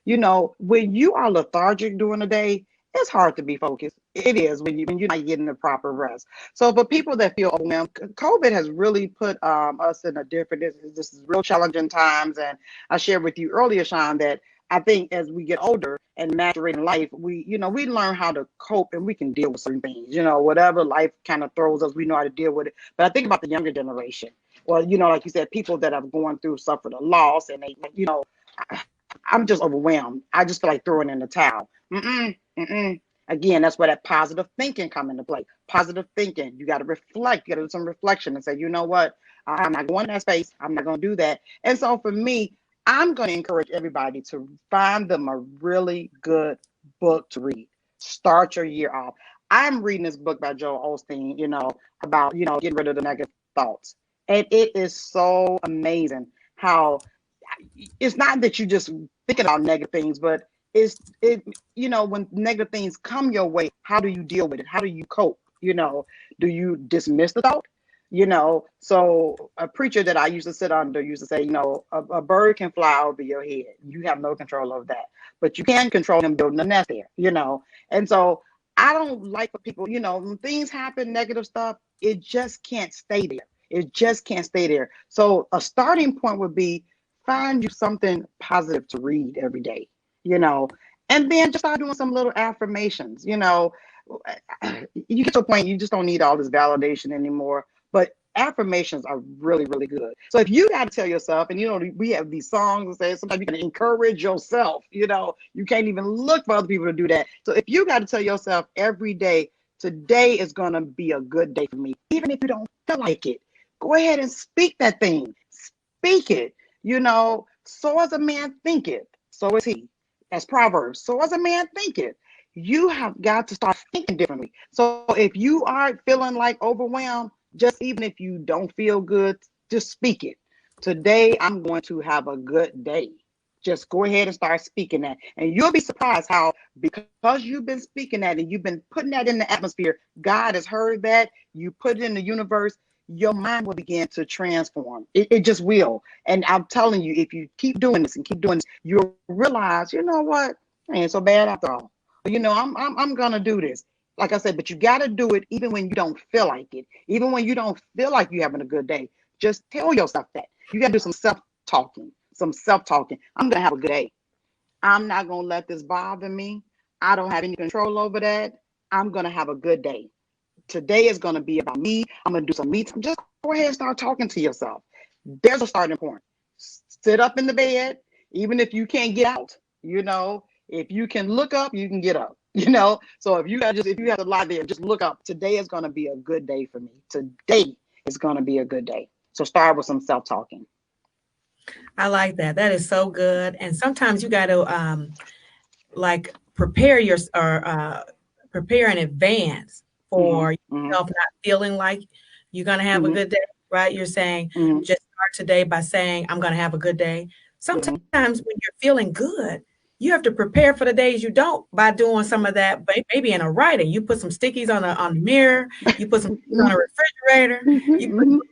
When you are lethargic during the day, it's hard to be focused. It is when you're not getting the proper rest. So for people that feel overwhelmed, COVID has really put us in a different, this is real challenging times. And I shared with you earlier, Sean, that I think as we get older and mature in life, we learn how to cope, and we can deal with certain things. Whatever life kind of throws us, we know how to deal with it. But I think about the younger generation. Well, like you said, people that have gone through, suffered a loss, and they, I'm just overwhelmed. I just feel like throwing in the towel. Again, that's where that positive thinking come into play. Positive thinking. You got to reflect. You got to do some reflection and say, you know what? I'm not going in that space. I'm not going to do that. And so for me, I'm going to encourage everybody to find them a really good book to read. Start your year off. I'm reading this book by Joel Osteen, about, getting rid of the negative thoughts. And it is so amazing how it's not that you just thinking about negative things, but when negative things come your way, how do you deal with it? How do you cope? Do you dismiss the thought? So a preacher that I used to sit under used to say, a bird can fly over your head. You have no control of that, but you can control them building a nest there, And so I don't like for people, when things happen, negative stuff, it just can't stay there. It just can't stay there. So a starting point would be find you something positive to read every day, you know, and then just start doing some little affirmations, you know. You get to a point you just don't need all this validation anymore. But affirmations are really, really good. So if you got to tell yourself, and you know, we have these songs that say sometimes you can encourage yourself, you know, you can't even look for other people to do that. So if you got to tell yourself every day, today is going to be a good day for me, even if you don't feel like it, go ahead and speak that thing. Speak it. You know, so as a man thinketh, so is he. That's Proverbs. So as a man thinketh, you have got to start thinking differently. So if you are feeling like overwhelmed, just even if you don't feel good, just speak it. Today, I'm going to have a good day. Just go ahead and start speaking that. And you'll be surprised how, because you've been speaking that and you've been putting that in the atmosphere, God has heard that, you put it in the universe, your mind will begin to transform. It just will. And I'm telling you, if you keep doing this and keep doing this, you'll realize, you know what? It ain't so bad after all. You know, I'm gonna do this. Like I said, but you gotta do it even when you don't feel like it, even when you don't feel like you're having a good day. Just tell yourself that. You gotta do some self-talking, I'm gonna have a good day. I'm not gonna let this bother me. I don't have any control over that. I'm gonna have a good day. Today is gonna be about me. I'm gonna do some me time. Just go ahead and start talking to yourself. There's a starting point. Sit up in the bed, even if you can't get out, you know. If you can look up, you can get up, you know. So if you have to lie there, just look up. Today is going to be a good day for me. Today is going to be a good day. So start with some self-talking. I like that. That is so good. And sometimes you got to like prepare your or prepare in advance for yourself not feeling like you're going to have a good day, right? You're saying just start today by saying I'm going to have a good day. Sometimes when you're feeling good, you have to prepare for the days you don't by doing some of that, maybe in a writing. You put some stickies on the mirror, you put some stickies on the refrigerator, you put notes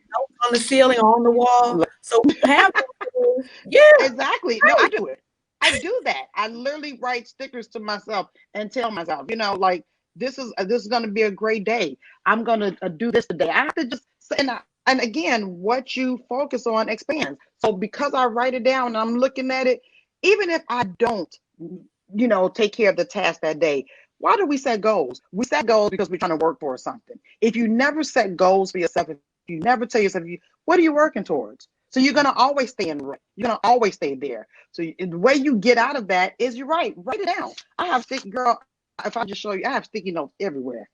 on the ceiling or on the wall. So you have those. Yeah, exactly. No, I do it. I do that. I literally write stickers to myself and tell myself, you know, like this is going to be a great day. I'm going to do this today. I have to just say, and again, what you focus on expands. So because I write it down and I'm looking at it, even if I don't, you know, take care of the task that day, why do we set goals? We set goals because we're trying to work for something. If you never set goals for yourself, if you never tell yourself, what are you working towards? So you're going to always stay in right. You're going to always stay there. So the way you get out of that is you write it down. I have sticky, girl, if I just show you, I have sticky notes everywhere,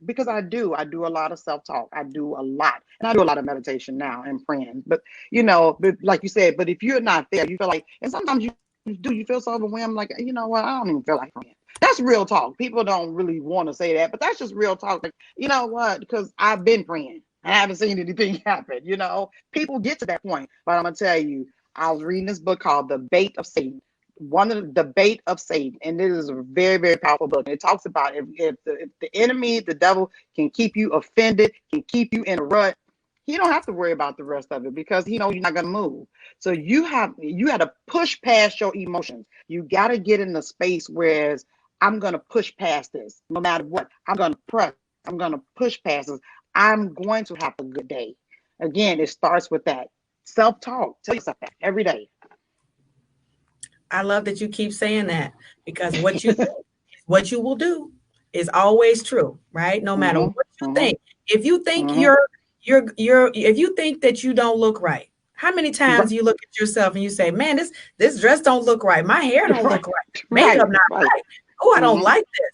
because I do a lot of self-talk. I do a lot, and I do a lot of meditation now and praying. But you know, like you said, but if you're not there, you feel like, and sometimes you feel so overwhelmed, like, you know what, I don't even feel like praying. That's real talk. People don't really want to say that, but that's just real talk. Like, you know what, because I've been praying. I haven't seen anything happen. You know, people get to that point, but I'm gonna tell you, I was reading this book called The Bait of Satan. The Bait of Satan, and it is a very, very powerful book. And it talks about if the enemy, the devil, can keep you offended, can keep you in a rut, he don't have to worry about the rest of it, because he knows you're not going to move. So you have to push past your emotions. You got to get in the space where I'm going to push past this, no matter what. I'm going to press. I'm going to push past this. I'm going to have a good day. Again, it starts with that self-talk. Tell yourself that every day. I love that you keep saying that, because what you will do is always true, right? No matter what you think. If you think if you think that you don't look right, how many times you look at yourself and you say, man, this dress don't look right. My hair don't look right. Makeup not right. Oh, I don't like this.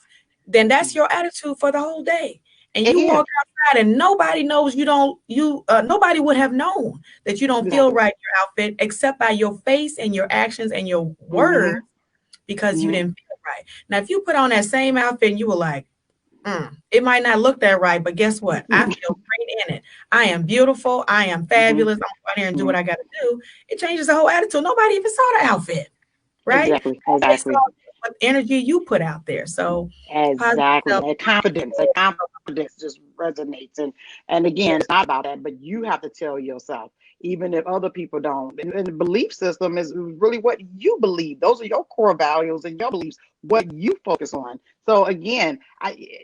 Then that's your attitude for the whole day. And you walk outside and nobody knows nobody would have known that you don't feel right in your outfit, except by your face and your actions and your words, because you didn't feel right. Now, if you put on that same outfit and you were like, it might not look that right, but guess what? I feel great in it. I am beautiful. I am fabulous. I'm going to here and do what I got to do. It changes the whole attitude. Nobody even saw the outfit, right? Exactly. What energy you put out there. So exactly, that confidence just resonates. And again, it's not about that, but you have to tell yourself, even if other people don't. And the belief system is really what you believe. Those are your core values and your beliefs. what you focus on. So again,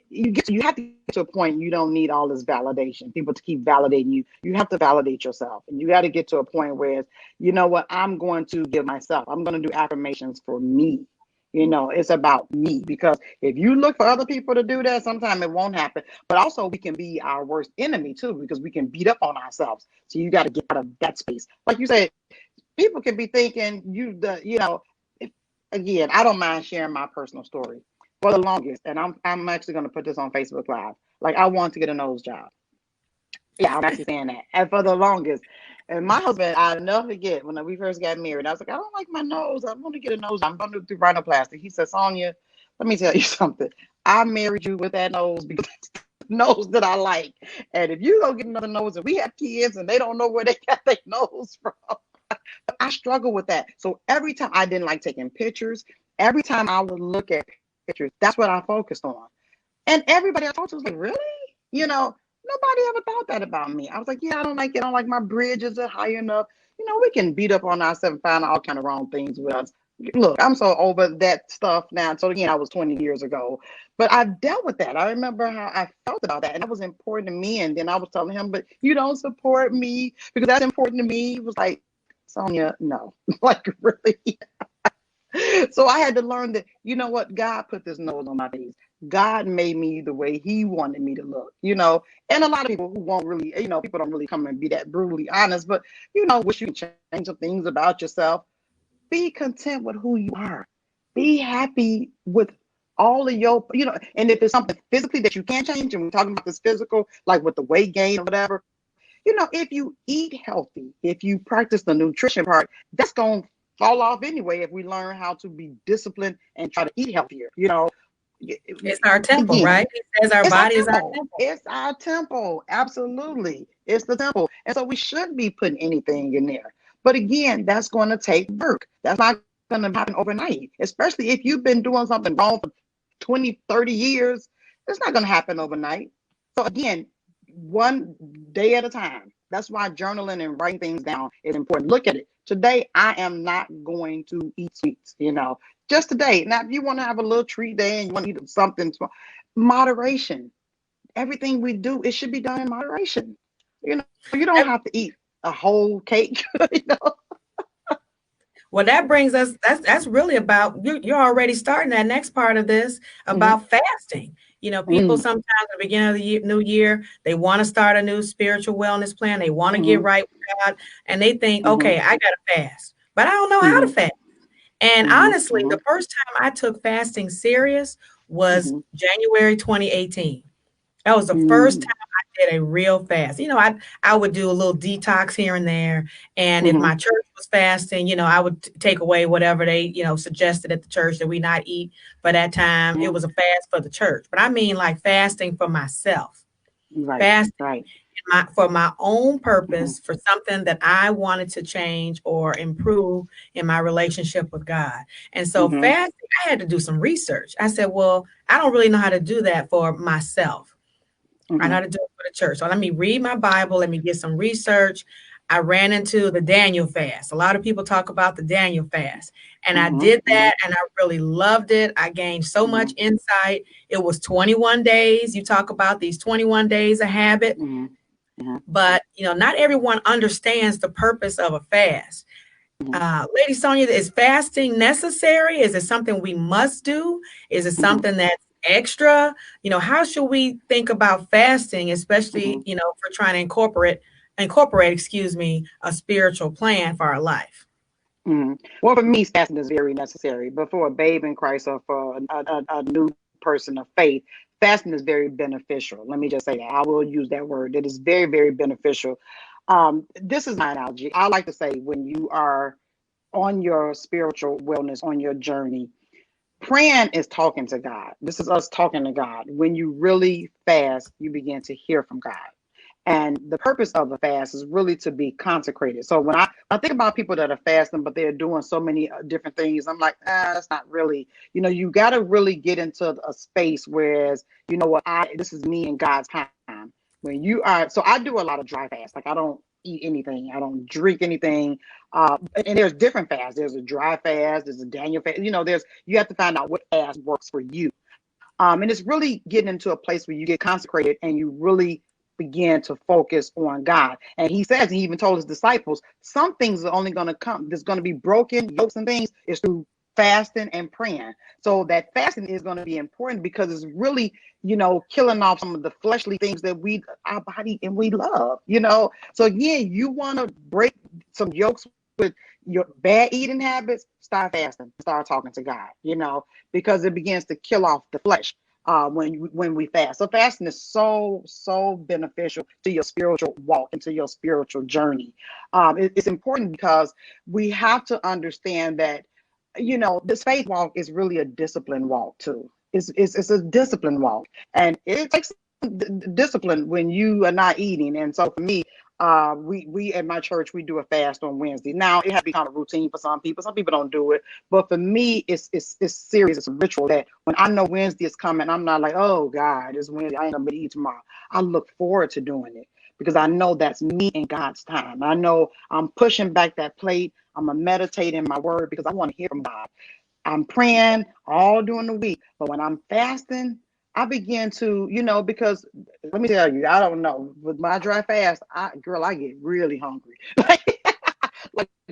you have to get to a point you don't need all this validation, people to keep validating you. You have to validate yourself, and you got to get to a point where, you know what, I'm going to give myself. I'm going to do affirmations for me. You know, it's about me, because if you look for other people to do that, sometimes it won't happen. But also, we can be our worst enemy too, because we can beat up on ourselves. So you got to get out of that space. Like you said, people can be thinking you know, again, I don't mind sharing my personal story. For the longest, and I'm actually going to put this on Facebook Live. Like, I want to get a nose job. Yeah, I'm actually saying that. And for the longest, and my husband, I'll never forget when we first got married. I was like, I don't like my nose. I want to get a nose. I'm going to do rhinoplasty. He said, Sonia, let me tell you something. I married you with that nose because that's the nose that I like. And if you go get another nose, and we have kids and they don't know where they got their nose from, I struggle with that. So every time, I didn't like taking pictures. Every time I would look at pictures, that's what I focused on. And everybody I talked to was like, really? You know, nobody ever thought that about me. I was like, yeah, I don't like it. I don't like my bridge isn't high enough. You know, we can beat up on ourselves and find all kind of wrong things with us. Look, I'm so over that stuff now. So again, I was 20 years ago, but I've dealt with that. I remember how I felt about that, and that was important to me. And then I was telling him, but you don't support me because that's important to me. He was like, Sonia, no, like really. So I had to learn that, you know what, God put this nose on my face. God made me the way he wanted me to look, you know. And a lot of people who won't really, you know, people don't really come and be that brutally honest, but, you know, wish you could change some things about yourself. Be content with who you are. Be happy with all of your, you know, and if it's something physically that you can't change, and we're talking about this physical, like with the weight gain or whatever, you know, if you eat healthy, if you practice the nutrition part, that's going to fall off anyway if we learn how to be disciplined and try to eat healthier. You know, It's our temple, again, right? He says our it's our body is our temple. temple. It's our temple. Absolutely. It's the temple. And so we shouldn't be putting anything in there. But again, that's going to take work. That's not going to happen overnight, especially if you've been doing something wrong for 20, 30 years. It's not going to happen overnight. So again, one day at a time. That's why journaling and writing things down is important. Look at it. Today, I am not going to eat sweets, you know, just today. Now, if you want to have a little treat day and you want to eat something small, moderation. Everything we do, it should be done in moderation. You know, you don't have to eat a whole cake, you know. Well, that brings us, that's really about, you're already starting that next part of this Mm-hmm. about fasting. You know, people Mm-hmm. sometimes at the beginning of the new year, they want to start a new spiritual wellness plan. They want to get Mm-hmm. right with God, and they think, Mm-hmm. okay, I got to fast, but I don't know how to Mm-hmm. fast. And honestly, Mm-hmm. the first time I took fasting serious was Mm-hmm. January 2018. That was the first Mm-hmm. time I did a real fast. You know, I would do a little detox here and there, and if Mm-hmm. my church was fasting, you know, I would take away whatever they, you know, suggested at the church that we not eat for that time. It was a fast for the church, but I mean like fasting for myself, Right. fasting Right. for my own Mm-hmm. purpose, for something that I wanted to change or improve in my relationship with God. And so Mm-hmm. fasting, I had to do some research. I said, well, I don't really know how to do that for myself. I know Mm-hmm. how to do it for the church. So let me read my Bible. Let me get some research. I ran into the Daniel fast. A lot of people talk about the Daniel fast. And I Mm-hmm. did Mm-hmm. that and I really loved it. I gained so Mm-hmm. much insight. It was 21 days. You talk about these 21 days of habit, Mm-hmm. Mm-hmm. but you know, not everyone understands the purpose of a fast. Lady Sonia, is fasting necessary? Is it something we must do? Is it Mm-hmm. something that's extra? You know, how should we think about fasting, Mm-hmm. especially, you know, for trying to excuse me, a spiritual plan for our life? Mm-hmm. Well, for me, fasting is very necessary. But for a babe in Christ or for a new person of faith, fasting is very beneficial. Let me just say that. I will use that word. It is very, very beneficial. This is my analogy. I like to say when you are on your spiritual wellness, on your journey, praying is talking to God. This is us talking to God. When you really fast, you begin to hear from God. And the purpose of the fast is really to be consecrated. So when I think about people that are fasting, but they're doing so many different things, I'm like, that's not really, you know, you got to really get into a space whereas, you know what, this is me and God's time. When you are, so I do a lot of dry fast. Like I don't eat anything. I don't drink anything. And there's different fasts. There's a dry fast. There's a Daniel fast. You have to find out what fast works for you. And it's really getting into a place where you get consecrated and you really begin to focus on God. And he says, he even told his disciples, some things are only going to come. There's going to be broken yokes and things is through fasting and praying. So that fasting is going to be important because it's really, killing off some of the fleshly things that our body and we love, So again, you want to break some yokes with your bad eating habits, start fasting, start talking to God, because it begins to kill off the flesh when we fast. So fasting is so beneficial to your spiritual walk and to your spiritual journey. It's important because we have to understand that, this faith walk is really a discipline walk too. It's a discipline walk, and it takes discipline when you are not eating. And so for me, we at my church, we do a fast on Wednesday. Now it has to be kind of routine for some people. Some people don't do it, but for me, it's serious. It's a ritual that when I know Wednesday is coming, I'm not like, oh God, it's Wednesday. I ain't gonna eat tomorrow. I look forward to doing it because I know that's me and God's time. I know I'm pushing back that plate. I'm gonna meditate in my word because I want to hear from God. I'm praying all during the week, but when I'm fasting, I begin to, because let me tell you, I don't know, with my dry fast, I get really hungry, like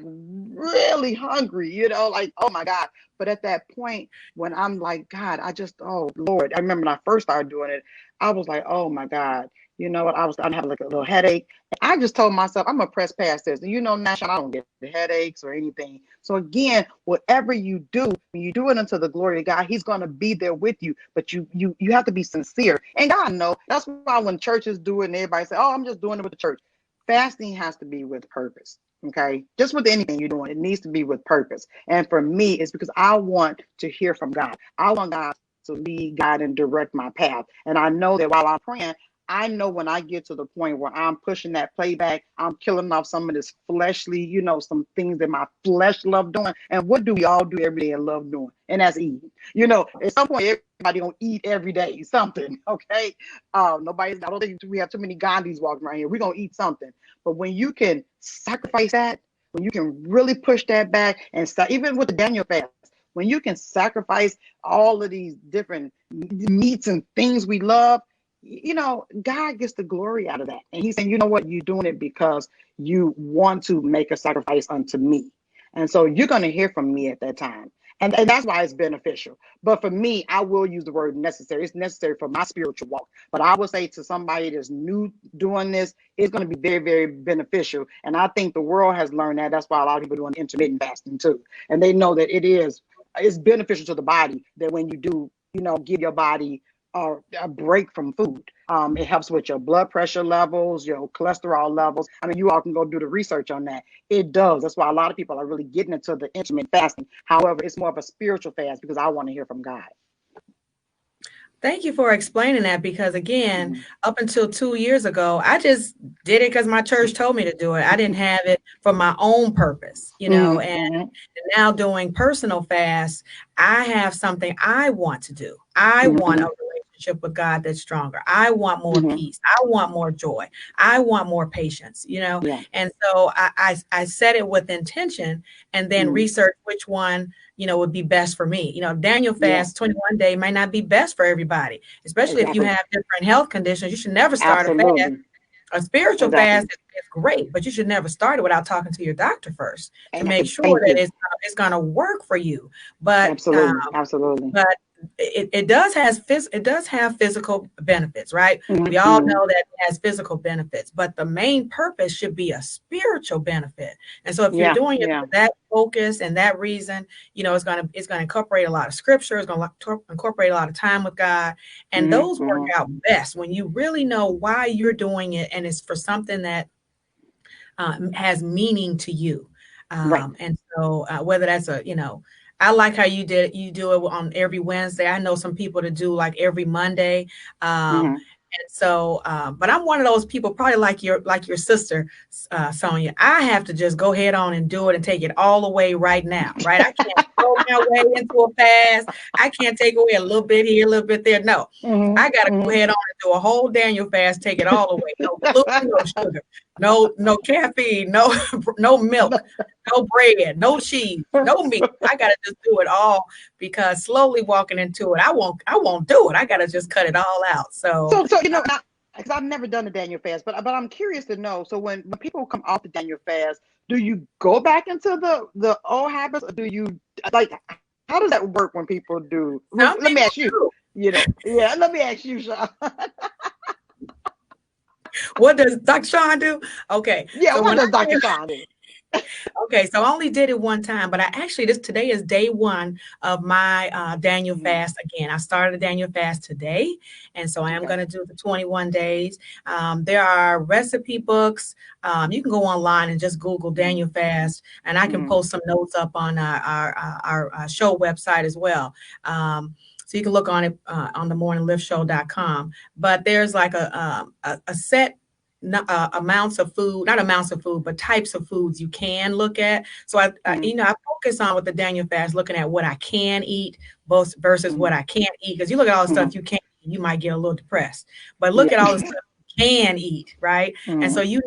really hungry, like, oh my God. But at that point, when I'm like, God, oh Lord, I remember when I first started doing it, I was like, oh my God, you know what? I'm having like a little headache. I just told myself, I'm going to press past this. And Nash, I don't get the headaches or anything. So again, whatever you do, when you do it unto the glory of God, he's going to be there with you. But you have to be sincere. And God knows. That's why when churches do it and everybody say, oh, I'm just doing it with the church. Fasting has to be with purpose. Okay. Just with anything you're doing, it needs to be with purpose. And for me, it's because I want to hear from God. I want God to lead, guide, and direct my path. And I know that while I'm praying, I know when I get to the point where I'm pushing that playback, I'm killing off some of this fleshly, some things that my flesh love doing. And what do we all do every day and love doing? And that's eating. At some point, everybody don't eat every day something, okay? I don't think we have too many Gandhis walking around here. We're going to eat something. But when you can sacrifice that, when you can really push that back and start, even with the Daniel fast, when you can sacrifice all of these different meats and things we love, God gets the glory out of that. And he's saying, you know what? You're doing it because you want to make a sacrifice unto me. And so you're going to hear from me at that time. And that's why it's beneficial. But for me, I will use the word necessary. It's necessary for my spiritual walk. But I would say to somebody that's new doing this, it's going to be very, very beneficial. And I think the world has learned that. That's why a lot of people are doing intermittent fasting too. And they know that it's beneficial to the body that when you do, give your body a break from food. It helps with your blood pressure levels, your cholesterol levels. I mean, you all can go do the research on that. It does. That's why a lot of people are really getting into the intermittent fasting. However, it's more of a spiritual fast because I want to hear from God. Thank you for explaining that because, again, up until 2 years ago, I just did it because my church told me to do it. I didn't have it for my own purpose, and now doing personal fasts, I have something I want to do. I want a relationship with God that's stronger. I want more peace. I want more joy. I want more patience, and so I set it with intention and then research which one would be best for me. Daniel fast 21 day might not be best for everybody, especially if you have different health conditions. You should never start a fast. A spiritual fast is great, but you should never start it without talking to your doctor first to make sure that it's going to work for you. But absolutely. But it does have physical benefits, right? We all know that it has physical benefits, but the main purpose should be a spiritual benefit. And so if you're doing it for that focus and that reason, it's going to incorporate a lot of scripture. It's going to incorporate a lot of time with God, and those work out best when you really know why you're doing it, and it's for something that has meaning to you. And so whether that's I like how you do it on every Wednesday. I know some people that do like every Monday. And so, but I'm one of those people, probably like your sister, Sonia. I have to just go head on and do it and take it all away right now, right? throw my way into a fast. I can't take away a little bit here, a little bit there. No, I got to go ahead on and do a whole Daniel fast, take it all away. No gluten, no sugar, no caffeine, no milk, no bread, no cheese, no meat. I got to just do it all because slowly walking into it, I won't do it. I got to just cut it all out. So because I've never done the Daniel fast, but I'm curious to know. So when people come off the Daniel fast, do you go back into the old habits, or do you like? How does that work when people do? Let me ask you. Let me ask you, Sean. What does Dr. Sean do? Okay. Yeah, so what does Dr. Sean do? Okay, so I only did it one time, but today is day one of my Daniel fast again. I started a Daniel fast today, and so I am going to do the 21 days. There are recipe books. You can go online and just Google Daniel fast, and I can post some notes up on our show website as well. So you can look on it on themorningliftshow.com. But there's like a set amounts of food, not amounts of food, but types of foods you can look at. So I focus on with the Daniel fast, looking at what I can eat both versus what I can't eat. Because you look at all the stuff you can't eat, you might get a little depressed. But look at all the stuff you can eat, right? And so you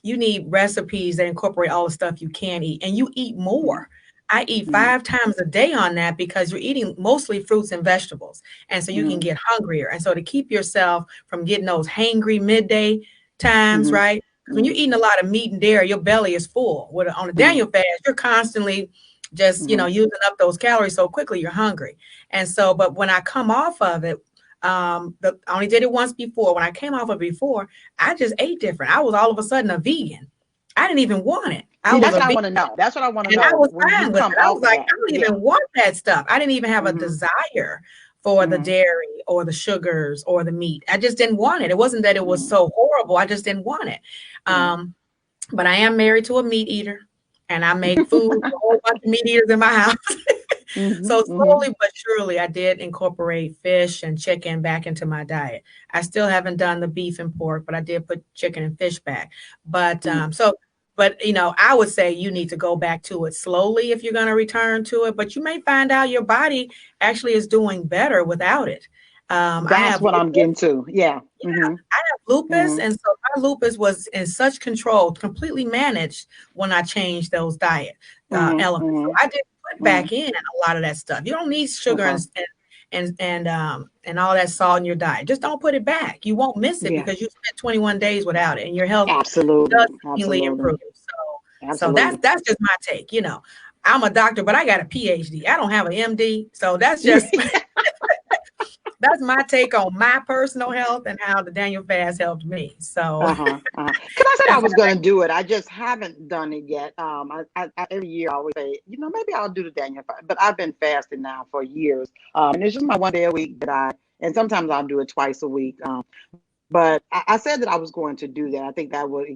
need recipes that incorporate all the stuff you can eat, and you eat more. I eat 5 times a day on that because you're eating mostly fruits and vegetables. And so you can get hungrier. And so to keep yourself from getting those hangry midday times, right? When you're eating a lot of meat and dairy, your belly is full. On a Daniel fast, you're constantly just, using up those calories so quickly, you're hungry. And so, but when I come off of it, I only did it once before. When I came off of it before, I just ate different. I was all of a sudden a vegan. I didn't even want it. That's what I want to know. That's what I want to know. I was fine with it. I was like, I don't even want that stuff. I didn't even have a desire for the dairy or the sugars or the meat. I just didn't want it. It wasn't that it was so horrible. I just didn't want it. But I am married to a meat eater, and I make food for a whole bunch of meat eaters in my house. So slowly but surely, I did incorporate fish and chicken back into my diet. I still haven't done the beef and pork, but I did put chicken and fish back. But But, I would say you need to go back to it slowly if you're going to return to it. But you may find out your body actually is doing better without it. That's what I'm getting to. Yeah. I have lupus. And so my lupus was in such control, completely managed when I changed those diet elements. So I did put back in a lot of that stuff. You don't need sugar and all that salt in your diet. Just don't put it back. You won't miss it because you spent 21 days without it, and your health does seemingly improve. So that's just my take. I'm a doctor, but I got a PhD. I don't have an MD. So that's just that's my take on my personal health and how the Daniel fast helped me. So because I said I was going to do it. I just haven't done it yet. I every year I always say, maybe I'll do the Daniel fast, but I've been fasting now for years. And it's just my 1 day a week and sometimes I'll do it twice a week. But I said that I was going to do that. I think I would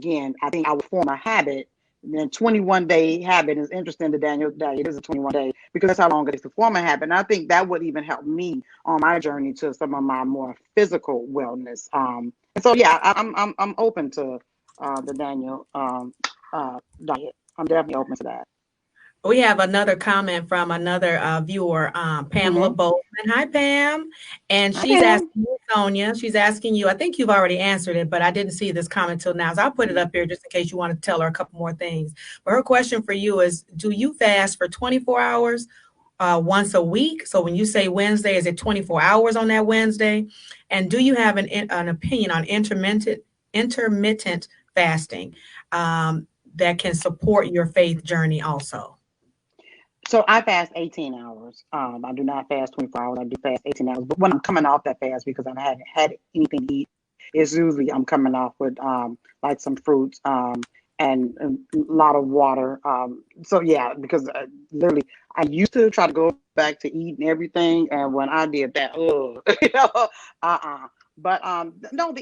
form a habit. And 21-day habit is interesting. The Daniel diet is a 21-day because that's how long it takes to form a habit. And I think that would even help me on my journey to some of my more physical wellness. And so, I'm open to the Daniel diet. I'm definitely open to that. We have another comment from another viewer, Pamela Bozeman. Hi, Pam. And she's asking you, Sonia, she's asking you, I think you've already answered it, but I didn't see this comment till now. So I'll put it up here just in case you want to tell her a couple more things. But her question for you is, do you fast for 24 hours once a week? So when you say Wednesday, is it 24 hours on that Wednesday? And do you have an opinion on intermittent fasting that can support your faith journey also? So I fast 18 hours. I do not fast 24 hours. I do fast 18 hours. But when I'm coming off that fast, because I haven't had anything to eat, it's usually I'm coming off with like some fruits and a lot of water. So yeah, because literally I used to try to go back to eating everything, and when I did that, But no,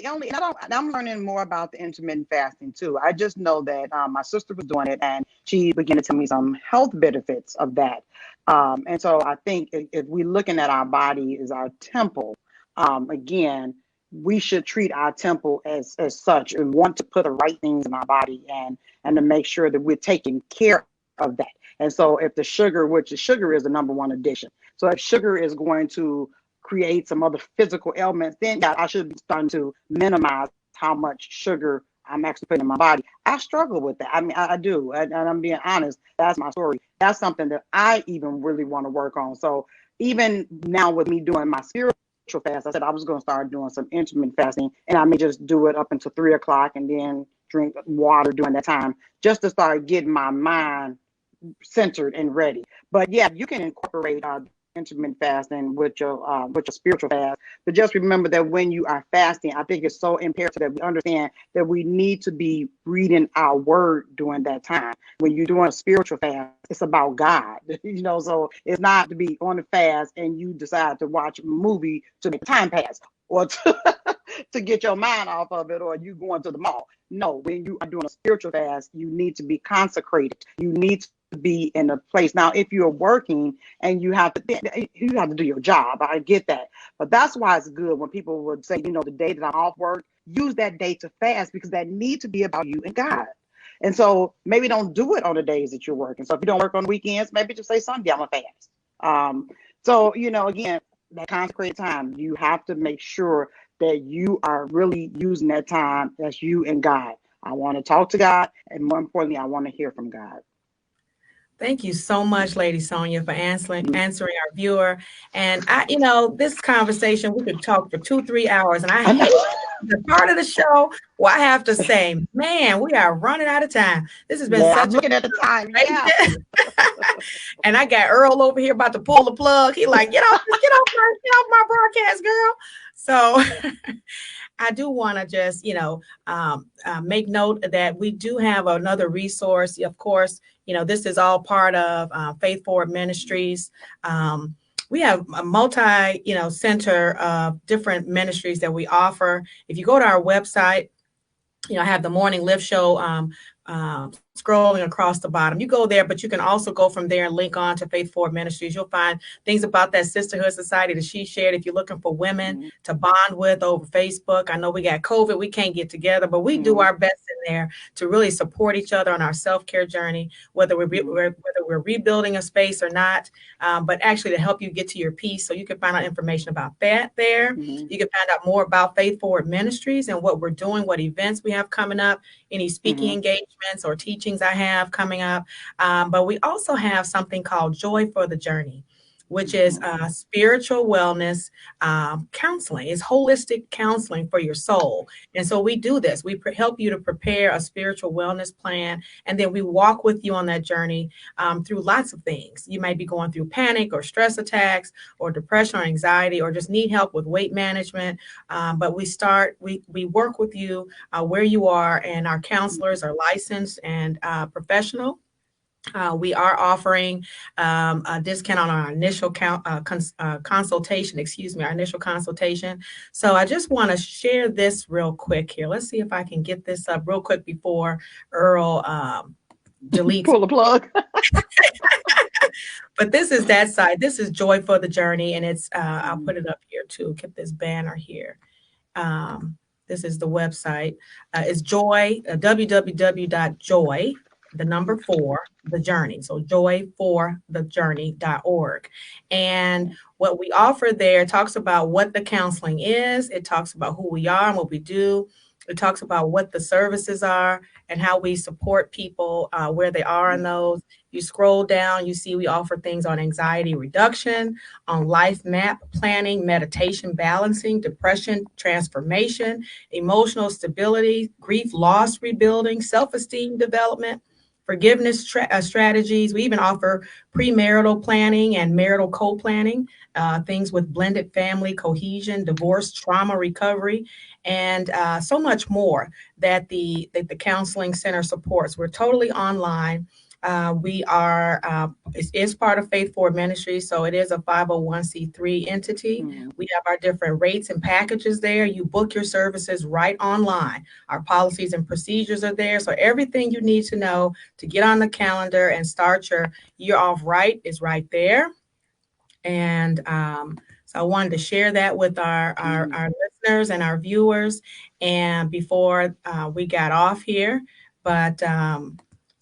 I'm learning more about the intermittent fasting too. I just know that my sister was doing it, and she began to tell me some health benefits of that. And so I think if we're looking at our body as our temple, again, we should treat our temple as such, and want to put the right things in our body and to make sure that we're taking care of that. And so if the sugar, which the sugar is the number one addiction. So if sugar is going to create some other physical ailments, then yeah, I should be starting to minimize how much sugar I'm actually putting in my body. I struggle with that. I mean, I do. And I'm being honest. That's my story. That's something that I even really want to work on. So even now with me doing my spiritual fast, I said I was going to start doing some intermittent fasting, and I may just do it up until 3 o'clock and then drink water during that time just to start getting my mind centered and ready. But yeah, you can incorporate intermittent fasting with your spiritual fast. But just remember that when you are fasting, I think it's so imperative that we understand that we need to be reading our word during that time. When you're doing a spiritual fast, it's about God, so it's not to be on the fast and you decide to watch a movie to make time pass or to get your mind off of it, or you going to the mall. No, when you are doing a spiritual fast, you need to be consecrated. You need to be in a place. Now, if you're working and you have to do your job, I get that. But that's why it's good when people would say, the day that I'm off work, use that day to fast, because that needs to be about you and God. And so maybe don't do it on the days that you're working. So if you don't work on weekends, maybe just say Sunday, I'm going to fast. So, again, that consecrated time, you have to make sure that you are really using that time as you and God. I want to talk to God, and more importantly, I want to hear from God. Thank you so much, Lady Sonia, for answering our viewer. And this conversation, we could talk for 2-3 hours, and I hate the part of the show where I have to say, man, we are running out of time. This has been such I'm looking at the time. Yeah. And I got Earl over here about to pull the plug. He like, get off my broadcast, girl. So I do want to just, make note that we do have another resource. Of course, this is all part of Faith Forward Ministries. We have a multi, center of different ministries that we offer. If you go to our website, I have the Morning Lift Show scrolling across the bottom. You go there, but you can also go from there and link on to Faith Forward Ministries. You'll find things about that sisterhood society that she shared. If you're looking for women to bond with over Facebook, I know we got COVID, we can't get together, but we do our best in there to really support each other on our self-care journey, whether we're rebuilding a space or not, but actually to help you get to your peace. So you can find out information about that there. You can find out more about Faith Forward Ministries and what we're doing, what events we have coming up, any speaking engagements or teachings I have coming up. But we also have something called Joy for the Journey, which is spiritual wellness counseling. It's holistic counseling for your soul. And so we do this. We help you to prepare a spiritual wellness plan, and then we walk with you on that journey through lots of things. You might be going through panic or stress attacks or depression or anxiety, or just need help with weight management. But we work with you where you are, and our counselors are licensed and professional. We are offering a discount on our initial consultation, our initial consultation. So I just want to share this real quick here. Let's see if I can get this up real quick before Earl deletes. Pull the plug. But this is that side. This is Joy for the Journey, and it's I'll put it up here too. Get this banner here. This is the website. It's Joy, www.joy, the number 4, the journey. So joyforthejourney.org. And what we offer there talks about what the counseling is. It talks about who we are and what we do. It talks about what the services are and how we support people where they are in those. You scroll down, you see we offer things on anxiety reduction, on life map planning, meditation balancing, depression transformation, emotional stability, grief loss rebuilding, self-esteem development, forgiveness strategies. We even offer premarital planning and marital co-planning, things with blended family cohesion, divorce, trauma recovery, and so much more that the counseling center supports. We're totally online. We are, it is part of Faith Forward Ministries, so it is a 501c3 entity. We have our different rates and packages there. You book your services right online. Our policies and procedures are there. So everything you need to know to get on the calendar and start your year off right is right there. And so I wanted to share that with our listeners and our viewers, and before we got off here. But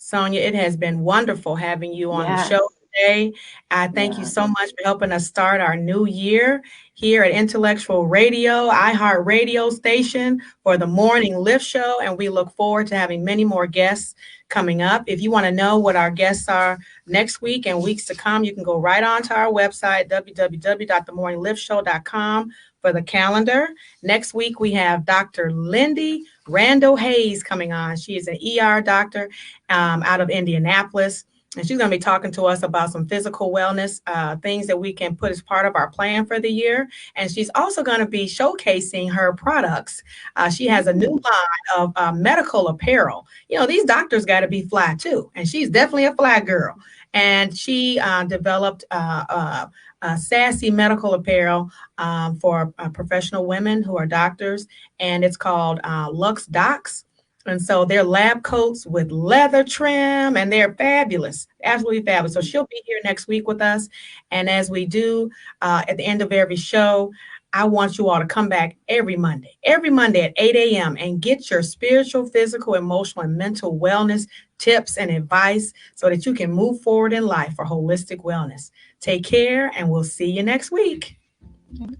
Sonia, it has been wonderful having you on the Yes. show today. I thank you Yes. so much for helping us start our new year here at Intellectual Radio, iHeart Radio station for the Morning Lift Show. And we look forward to having many more guests coming up. If you want to know what our guests are next week and weeks to come, you can go right on to our website, www.themorningliftshow.com, for the calendar. Next week, we have Dr. Lindy Randall Hayes coming on. She is an ER doctor out of Indianapolis. And she's going to be talking to us about some physical wellness things that we can put as part of our plan for the year. And she's also going to be showcasing her products. She has a new line of medical apparel. You know, these doctors got to be fly too. And she's definitely a fly girl. And she developed sassy medical apparel for professional women who are doctors. And it's called Lux Docs. And so they're lab coats with leather trim, and they're fabulous, absolutely fabulous. So she'll be here next week with us. And as we do at the end of every show, I want you all to come back every Monday at 8 a.m. and get your spiritual, physical, emotional, and mental wellness tips and advice so that you can move forward in life for holistic wellness. Take care, and we'll see you next week.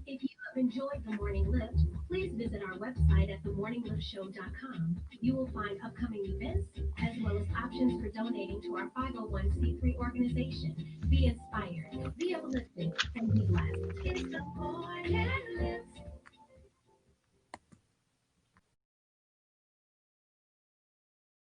If you have enjoyed The Morning Lift, please visit our website at themorningliftshow.com. You will find upcoming events as well as options for donating to our 501c3 organization. Be inspired, be uplifted, and be blessed. It's the morning